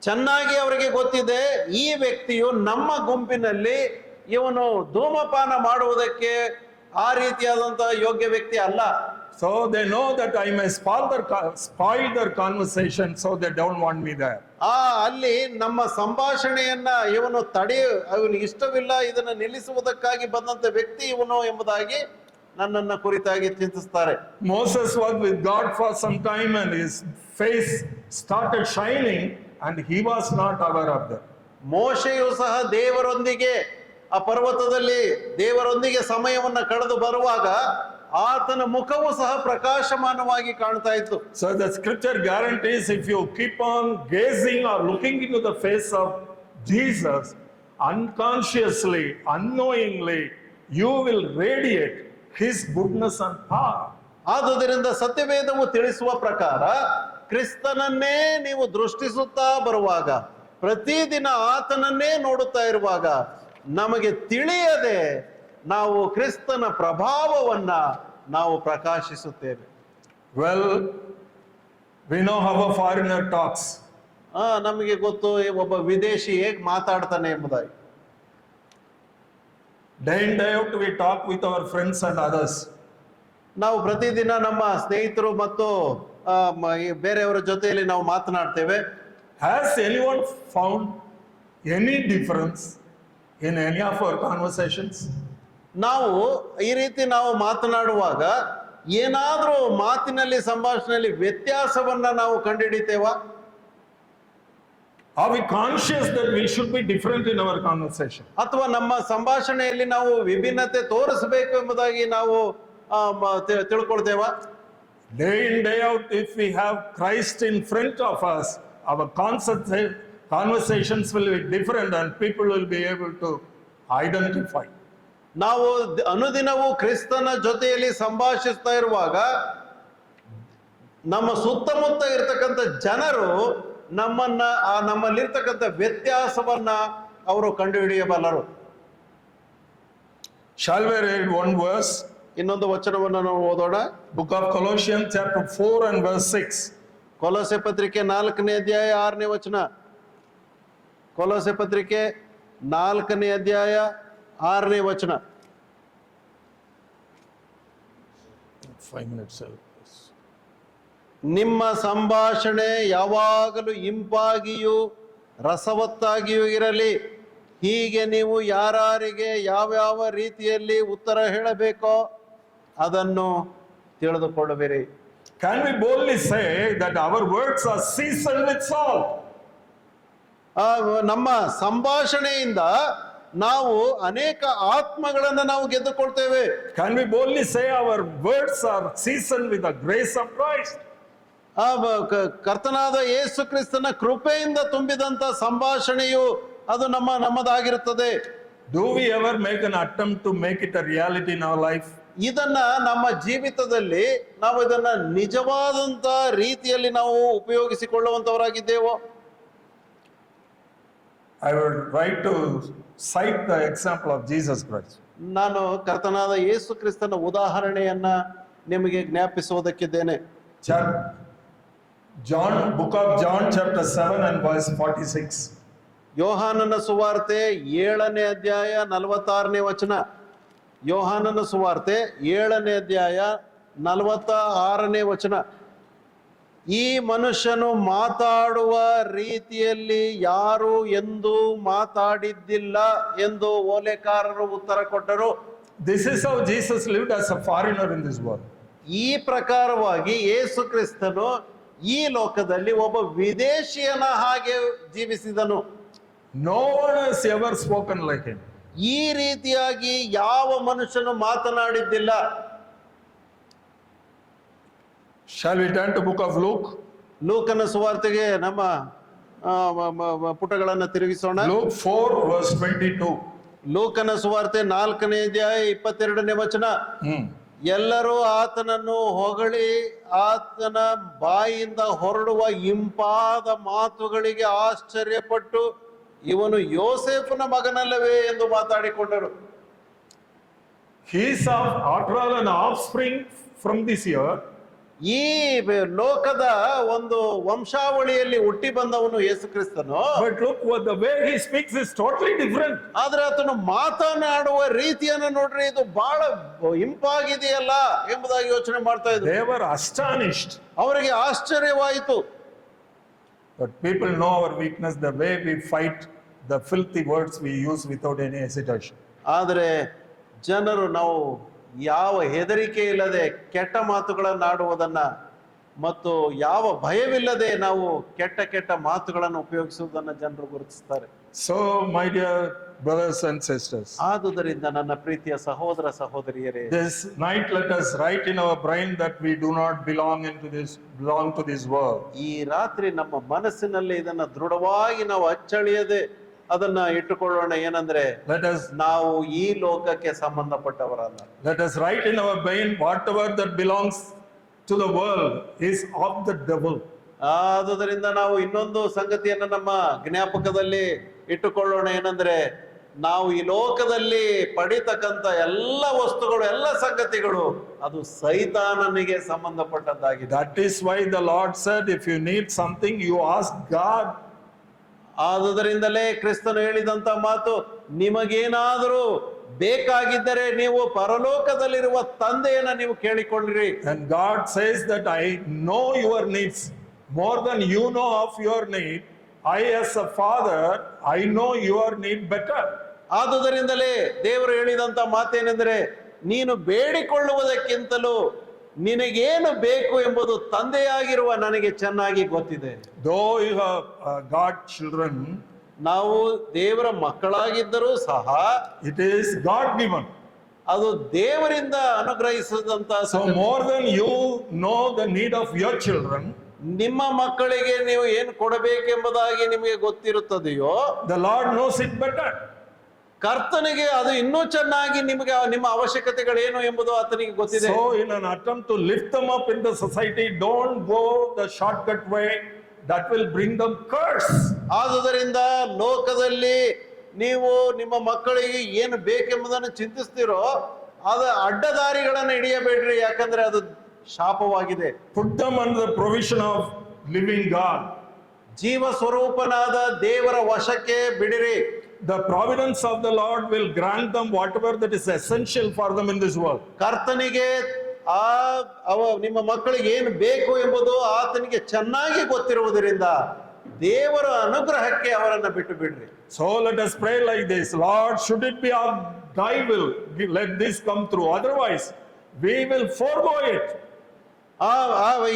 ಚೆನ್ನಾಗಿ ಅವರಿಗೆ ಗೊತ್ತಿದೆ, ಈ ವ್ಯಕ್ತಿಯು ನಮ್ಮ ಗುಂಪಿನಲ್ಲಿ ಇವನು ಧೂಮಪಾನ ಮಾಡುವುದಕ್ಕೆ ಆ ರೀತಿಯಾದಂತಹ ಯೋಗ್ಯ ವ್ಯಕ್ತಿ ಅಲ್ಲ. So they know that I may spoil their conversation, so they don't want me there. ಅಲ್ಲಿ ನಮ್ಮ ಸಂಭಾಷಣೆಯನ್ನ ಇವನಿಗೆ ಇಷ್ಟವಿಲ್ಲ, ಇದನ್ನ ನಿಲ್ಲಿಸುವುದಕ್ಕಾಗಿ ಬಂದಂತ ವ್ಯಕ್ತಿ ಇವನು ಎಂಬುದಾಗಿ ನನ್ನನ್ನ ಕುರಿತಾಗಿ ಚಿಂತಿಸ್ತಾರೆ. Moses was with God for some time and his face started shining and he was not aware of that. ಮೋಶೆಯು ಸಹ ದೇವರೊಂದಿಗೆ ಆ ಪರ್ವತದಲ್ಲಿ ದೇವರೊಂದಿಗೆ ಸಮಯವನ್ನ ಕಳೆದು ಬರುವಾಗ ಆತನ ಮುಖವು ಸಹ ಪ್ರಕಾಶಮಾನವಾಗಿ ಕಾಣ್ತಾ ಇತ್ತು. So the scripture guarantees if you keep on gazing or looking into the face of Jesus unconsciously, unknowingly, you will radiate his goodness and power. ಆದುದರಿಂದ ಸತ್ಯವೇದವು ತಿಳಿಸುವ ಪ್ರಕಾರ ಕ್ರಿಸ್ತನನ್ನೇ ನೀವು ದೃಷ್ಟಿಸುತ್ತಾ ಬರುವಾಗ, ಪ್ರತಿದಿನ ಆತನನ್ನೇ ನೋಡುತ್ತಾ ಇರುವಾಗ ನಮಗೆ ತಿಳಿಯದೆ ನಾವು ಕ್ರಿಸ್ತನ ಪ್ರಭಾವವನ್ನ ನಾವು ಪ್ರಕಾಶಿಸುತ್ತೇವೆ. Well, we know how a foreigner talks. ನಮಗೆ ಗೊತ್ತು ಒಬ್ಬ ವಿದೇಶಿ ಹೇಗೆ ಮಾತಾಡ್ತಾನೆ ಎಂಬುದಾಗಿ. Day in day out we talk with our friends and others. ನಾವು ಪ್ರತಿದಿನ ನಮ್ಮ ಸ್ನೇಹಿತರು ಮತ್ತು ಬೇರೆಯವರ ಜೊತೆಯಲ್ಲಿ ನಾವು ಮಾತನಾಡ್ತೇವೆ. Has anyone found any difference in any of our conversations? ನಾವು ಈ ರೀತಿ ನಾವು ಮಾತನಾಡುವಾಗ ಏನಾದ್ರೂ ಮಾತಿನಲ್ಲಿ ಸಂಭಾಷಣೆಯಲ್ಲಿ ವ್ಯತ್ಯಾಸವನ್ನ ನಾವು ಕಂಡುಹಿಡಿತೇವಾ? Are we conscious that we should be different in our conversation? ಅಥವಾ ನಮ್ಮ ಸಂಭಾಷಣೆಯಲ್ಲಿ ನಾವು ವಿಭಿನ್ನತೆ ತೋರಿಸಬೇಕು ಎಂಬುದಾಗಿ ನಾವು ತಿಳ್ಕೊಳ್ತೇವಾ? Day in day out, if we have Christ in front of us, our conversations will be different and people will be able to identify. ನಾವು ಅನುದಿನವೂ ಕ್ರಿಸ್ತನ ಜೊತೆಯಲ್ಲಿ ಸಂಭಾಷಿಸ್ತಾ ಇರುವಾಗ ನಮ್ಮ ಸುತ್ತಮುತ್ತ ಇರ್ತಕ್ಕಂಥ ಜನರು ನಮ್ಮಲ್ಲಿರ್ತಕ್ಕಂಥ ವ್ಯತ್ಯಾಸವನ್ನ ಅವರು ಕಂಡುಹಿಡಿಯಬಲ್ಲರು. Shall we read one verse? ಇನ್ನೊಂದು ವಚನವನ್ನು ನಾವು ಓದೋಣ. Book of Colossians chapter 4 and verse 6. ಕೊಲೊಸೆ ಪತ್ರಿಕೆ 4ನೇ ಅಧ್ಯಾಯ 6ನೇ ವಚನ. ಕೊಲೊಸೆ ಪತ್ರಿಕೆ 4ನೇ ಅಧ್ಯಾಯ 6ನೇ ವಚನ. 5 minutes. ನಿಮ್ಮ ಸಂಭಾಷಣೆ ಯಾವಾಗಲೂ ಇಂಪಾಗಿಯೂ ರಸವತ್ತಾಗಿಯೂ ಇರಲಿ. ಹೀಗೆ ನೀವು ಯಾರಿಗೆ ಯಾವ್ಯಾವ ರೀತಿಯಲ್ಲಿ ಉತ್ತರ ಹೇಳಬೇಕೋ ಅದನ್ನು ತಿಳಿದುಕೊಳ್ಳುವಿರಿ. Can we boldly say that our words are seasoned with salt? ನಮ್ಮ ಸಂಭಾಷಣೆಯಿಂದ ನಾವು ಅನೇಕ ಆತ್ಮಗಳನ್ನು ನಾವು ಗೆದ್ದುಕೊಳ್ತೇವೆ. Can we boldly say our words are seasoned with the grace of Christ? ಕರ್ತನಾದ ಯೇಸು ಕ್ರಿಸ್ತನ ಕೃಪೆಯಿಂದ ತುಂಬಿದಂತ ಸಂಭಾಷಣೆಯು ಅದು ನಮ್ಮದಾಗಿರುತ್ತದೆ. Do we ever make an attempt to make it a reality in our life? ಇದನ್ನ ನಮ್ಮ ಜೀವಿತದಲ್ಲಿ ನಾವು ಇದನ್ನ ನಿಜವಾದಂತ ರೀತಿಯಲ್ಲಿ ನಾವು ಉಪಯೋಗಿಸಿಕೊಳ್ಳುವಂತವರಾಗಿದ್ದೇವೋ? I would like to cite the example of Jesus Christ. ನಾನು ಕರ್ತನಾದ ಯೇಸು ಕ್ರಿಸ್ತನ ಉದಾಹರಣೆಯನ್ನ ನಿಮಗೆ ಜ್ಞಾಪಿಸುವುದಕ್ಕಿದ್ದೇನೆ. Book of John chapter 7 and verse 46. ಯೋಹಾನನ ಸುವಾರ್ತೆ 7ನೇ ಅಧ್ಯಾಯ 46ನೇ ವಚನ. ಯೋಹಾನನ ಸುವಾರ್ತೆ 7ನೇ ಅಧ್ಯಾಯ 46ನೇ ವಚನ. ಈ ಮನುಷ್ಯನು ಮಾತಾಡುವ ರೀತಿಯಲ್ಲಿ ಯಾರು ಎಂದೂ ಮಾತಾಡಿದ್ದಿಲ್ಲ ಎಂದು ಓಲೆಕಾರರು ಉತ್ತರ ಕೊಟ್ಟರು. This is how Jesus lived as a foreigner in this world. ಈ ಪ್ರಕಾರವಾಗಿ ಯೇಸು ಕ್ರಿಸ್ತನು ಈ ಲೋಕದಲ್ಲಿ ಒಬ್ಬ ವಿದೇಶಿಯನ ಹಾಗೆ ಜೀವಿಸಿದನು. No one has ever spoken like him. ಈ ರೀತಿಯಾಗಿ ಯಾವ ಮನುಷ್ಯನು ಮಾತನಾಡಿದ್ದಿಲ್ಲ. Shall we turn to book of Luke? ಲೂಕನ ಸುವಾರ್ತೆಗೆ ನಮ್ಮ ಪುಟಗಳನ್ನು ತಿರುಗಿಸೋಣ. Luke 4 verse 22. ಲೂಕನ ಸುವಾರ್ತೆ 4ನೇ ಅಧ್ಯಾಯ 22ನೇ ವಚನ. ಎಲ್ಲರೂ ಆತನನ್ನು ಹೊಗಳಿ ಆತನ ಬಾಯಿಂದ ಹೊರಡುವ ಇಂಪಾದ ಮಾತುಗಳಿಗೆ ಆಶ್ಚರ್ಯಪಟ್ಟು ಇವನು ಯೋಸೇಫನ ಮಗನಲ್ಲವೇ ಎಂದು ಮಾತಾಡಿಕೊಂಡರು. He is after all an offspring from this earth. ಈ ಲೋಕದ ಒಂದು ವಂಶಾವಳಿಯಲ್ಲಿ ಹುಟ್ಟಿ ಬಂದವನು ಯೇಸು ಕ್ರಿಸ್ತನು. But look what the way he speaks is totally different. ಆದ್ರೆ ಆತನು ಮಾತನಾಡುವ ರೀತಿಯನ್ನು ನೋಡ್ರಿ, ಇದು ಬಹಳ ಇಂಪಾಗಿದೆಯಲ್ಲ ಎಂಬುದಾಗಿ ಯೋಚನೆ ಮಾಡ್ತಾ ಇದ್ರು. They were astonished. ಅವರಿಗೆ ಆಶ್ಚರ್ಯವಾಯಿತು. But people know our weakness, the way we fight the filthy words we use without any hesitation. ಆದರೆ ಜನರು ನಾವು ಯಾವ ಹೆದರಿಕೆ ಇಲ್ಲದೆ ಕೆಟ್ಟ ಮಾತುಗಳನ್ನಾಡುವುದನ್ನ ಮತ್ತು ಯಾವ ಭಯವಿಲ್ಲದೆ ನಾವು ಕೆಟ್ಟ ಮಾತುಗಳನ್ನು ಉಪಯೋಗಿಸುವುದನ್ನ ಜನರು ಗುರುತಿಸ್ತಾರೆ. So my dear brothers and sisters, ಆದುದರಿಂದ ನನ್ನ ಪ್ರೀತಿಯ ಸಹೋದರ ಸಹೋದರಿಯರೇ, this night let us write in our brain that we do not belong to this world. ಈ ರಾತ್ರಿ ನಮ್ಮ ಮನಸ್ಸಿನಲ್ಲಿ ಇದನ್ನ ದೃಢವಾಗಿ ನಾವು ಅಚ್ಚಳಿಯದೆ ಅದನ್ನ ಇಟ್ಟುಕೊಳ್ಳೋಣ. ಏನಂದ್ರೆ ನಾವು ಈ ಲೋಕಕ್ಕೆ ಸಂಬಂಧಪಟ್ಟವರಲ್ಲ. Let us write in our brain whatever that belongs to the world is of the devil. ಆದುದರಿಂದ ನಾವು ಇನ್ನೊಂದು ಸಂಗತಿಯನ್ನ ನಮ್ಮ ಜ್ಞಾಪಕದಲ್ಲಿ ಇಟ್ಟುಕೊಳ್ಳೋಣ. ಏನಂದ್ರೆ ನಾವು ಈ ಲೋಕದಲ್ಲಿ ಪಡಿತಕ್ಕಂತ ಎಲ್ಲ ವಸ್ತುಗಳು, ಎಲ್ಲ ಸಂಗತಿಗಳು ಅದು ಸೈತಾನನಿಗೆ ಸಂಬಂಧಪಟ್ಟದ್ದಾಗಿದೆ. That is why the Lord said, if you need something, you ask God. ಆದುದರಿಂದಲೇ ಕ್ರಿಸ್ತನು ಹೇಳಿದಂತ ಮಾತು, ನಿಮಗೇನಾದರೂ ಬೇಕಾಗಿದ್ದರೆ ನೀವು ಪರಲೋಕದಲ್ಲಿರುವ ತಂದೆಯನ್ನ ನೀವು ಕೇಳಿಕೊಳ್ಳಿರಿ. And God says that I know your needs more than you know of your need. I as a father, I know your need better. ಆದುದರಿಂದಲೇ ದೇವರು ಹೇಳಿದಂತ ಮಾತೇನೆಂದರೆ, ನೀನು ಬೇಡಿಕೊಳ್ಳುವುದಕ್ಕಿಂತಲೂ ನಿನಗೇನು ಬೇಕು ಎಂಬುದು ತಂದೆಯಾಗಿರುವ ನನಗೆ ಚೆನ್ನಾಗಿ ಗೊತ್ತಿದೆ. Though you have God children, ನಾವು ದೇವರ ಮಕ್ಕಳಾಗಿದ್ದರೂ ಸಹ it is God given. ಅದು ದೇವರಿಂದ ಅನುಗ್ರಹಿಸಿದಂತ. So more than you know the need of your children, ನಿಮ್ಮ ಮಕ್ಕಳಿಗೆ ನೀವು ಏನು ಕೊಡಬೇಕೆಂಬುದಾಗಿ ನಿಮಗೆ ಗೊತ್ತಿರುತ್ತದೆಯೋ, the Lord knows it better. ಕರ್ತನಿಗೆ ಅದು ಇನ್ನೂ ಚೆನ್ನಾಗಿ ನಿಮಗೆ ನಿಮ್ಮ ಅವಶ್ಯಕತೆಗಳೇನು ಎಂಬುದು ಆತನಿಗೆ ಗೊತ್ತಿದೆ. So in an attempt to lift them up in the society, don't go the shortcut way, that will bring them curse. ಆದುದರಿಂದ ಲೋಕದಲ್ಲಿ ನೀವು ನಿಮ್ಮ ಮಕ್ಕಳಿಗೆ ಏನು ಬೇಕೆಂಬುದನ್ನು ಚಿಂತಿಸ್ತಿರೋ ಅದು ಅಡ್ಡದಾರಿಗಳನ್ನು ಹಿಡಿಯಬೇಡ್ರಿ, ಯಾಕಂದ್ರೆ ಅದು ಶಾಪವಾಗಿದೆ. Put them under the provision of living God. ಜೀವ ಸ್ವರೂಪನಾದ ದೇವರ ವಶಕ್ಕೆ ಬಿಡಿರಿ. the providence of the Lord will grant them whatever that is essential for them in this world. ಕರ್ತನಿಗೆ ನಿಮ್ಮ ಮಕ್ಕಳಿಗೆ ಏನು ಬೇಕು ಎಂಬುದು ಆತನಿಗೆ ಚೆನ್ನಾಗಿ ಗೊತ್ತಿರುವುದರಿಂದ ದೇವರ ಅನುಗ್ರಹಕ್ಕೆ ಅವರನ್ನ ಬಿಟ್ಟು ಬಿಡ್ರಿ. So let us pray like this: Lord, should it be of thy will, let this come through. Otherwise, we will forego it.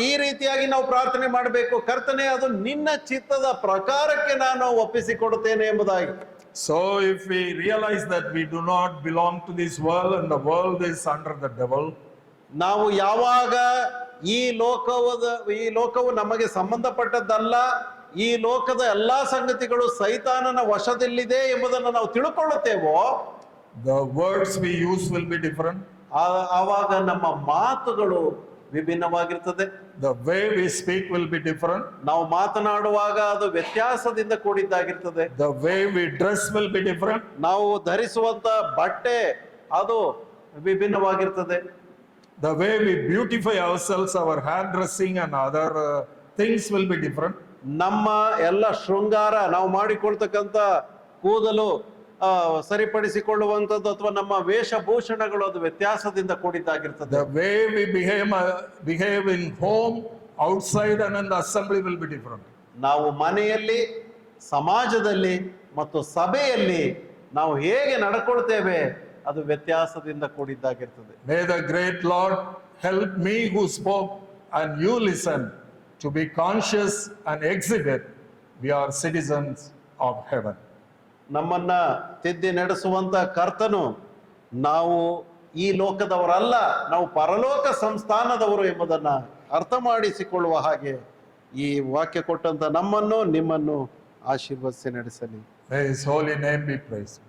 ಈ ರೀತಿಯಾಗಿ ನಾವು ಪ್ರಾರ್ಥನೆ ಮಾಡಬೇಕು. ಕರ್ತನೆ, ಅದು ನಿನ್ನ ಚಿತ್ತದ ಪ್ರಕಾರಕ್ಕೆ ನಾನು ಒಪ್ಪಿಸಿಕೊಡುತ್ತೇನೆ ಎಂಬುದಾಗಿ. So if we realize that we do not belong to this world and the world is under the devil, ನಾವು ಯಾವಾಗ ಈ ಲೋಕವು ನಮಗೆ ಸಂಬಂಧಪಟ್ಟದ್ದಲ್ಲ, ಈ ಲೋಕದ ಎಲ್ಲಾ ಸಂಗತಿಗಳು ಸೈತಾನನ ವಶದಲ್ಲಿದೆ ಎಂಬುದನ್ನು ನಾವು ತಿಳ್ಕೊಳ್ಳುತ್ತೇವೋ, the words we use will be different. ಆವಾಗ ನಮ್ಮ ಮಾತುಗಳು ವಿಭಿನ್ನವಾಗಿರ್ತದೆ. The way we speak will be different. ನಾವು ಮಾತನಾಡುವಾಗ ಅದು ವ್ಯತ್ಯಾಸದಿಂದ ಕೂಡಿದ್ದಾಗಿರ್ತದೆ. The way we dress will be different. ನಾವು ಧರಿಸುವಂತ ಬಟ್ಟೆ ಅದು ವಿಭಿನ್ನವಾಗಿರ್ತದೆ. The way we beautify ourselves, our hair dressing and other things will be different. ನಮ್ಮ ಎಲ್ಲ ಶೃಂಗಾರ, ನಾವು ಮಾಡಿಕೊಳ್ತಕ್ಕಂಥ ಕೂದಲು ಸರಿಪಡಿಸಿಕೊಳ್ಳುವಂಥದ್ದು ಅಥವಾ ನಮ್ಮ ವೇಷಭೂಷಣಗಳು ಅದು ವ್ಯತ್ಯಾಸದಿಂದ ಕೂಡಿದ್ದಾಗಿರ್ತದೆ. The way we behave in home, outside and in the assembly will be different. ನಾವು ಮನೆಯಲ್ಲಿ, ಸಮಾಜದಲ್ಲಿ ಮತ್ತು ಸಭೆಯಲ್ಲಿ ನಾವು ಹೇಗೆ ನಡ್ಕೊಳ್ತೇವೆ ಅದು ವ್ಯತ್ಯಾಸದಿಂದ ಕೂಡಿದ್ದಾಗಿರ್ತದೆ. May the great Lord help me who spoke and you listen to be conscious and exhibit we are citizens of heaven. ನಮ್ಮನ್ನ ತಿದ್ದಿ ನಡೆಸುವಂತ ಕರ್ತನು ನಾವು ಈ ಲೋಕದವರಲ್ಲ, ನಾವು ಪರಲೋಕ ಸಂಸ್ಥಾನದವರು ಎಂಬುದನ್ನ ಅರ್ಥ ಮಾಡಿಸಿಕೊಳ್ಳುವ ಹಾಗೆ ಈ ವಾಕ್ಯ ಕೊಟ್ಟಂತ ನಮ್ಮನ್ನು ನಿಮ್ಮನ್ನು ಆಶೀರ್ವದಿಸಿ ನಡೆಸಲಿ. May his holy name be praised.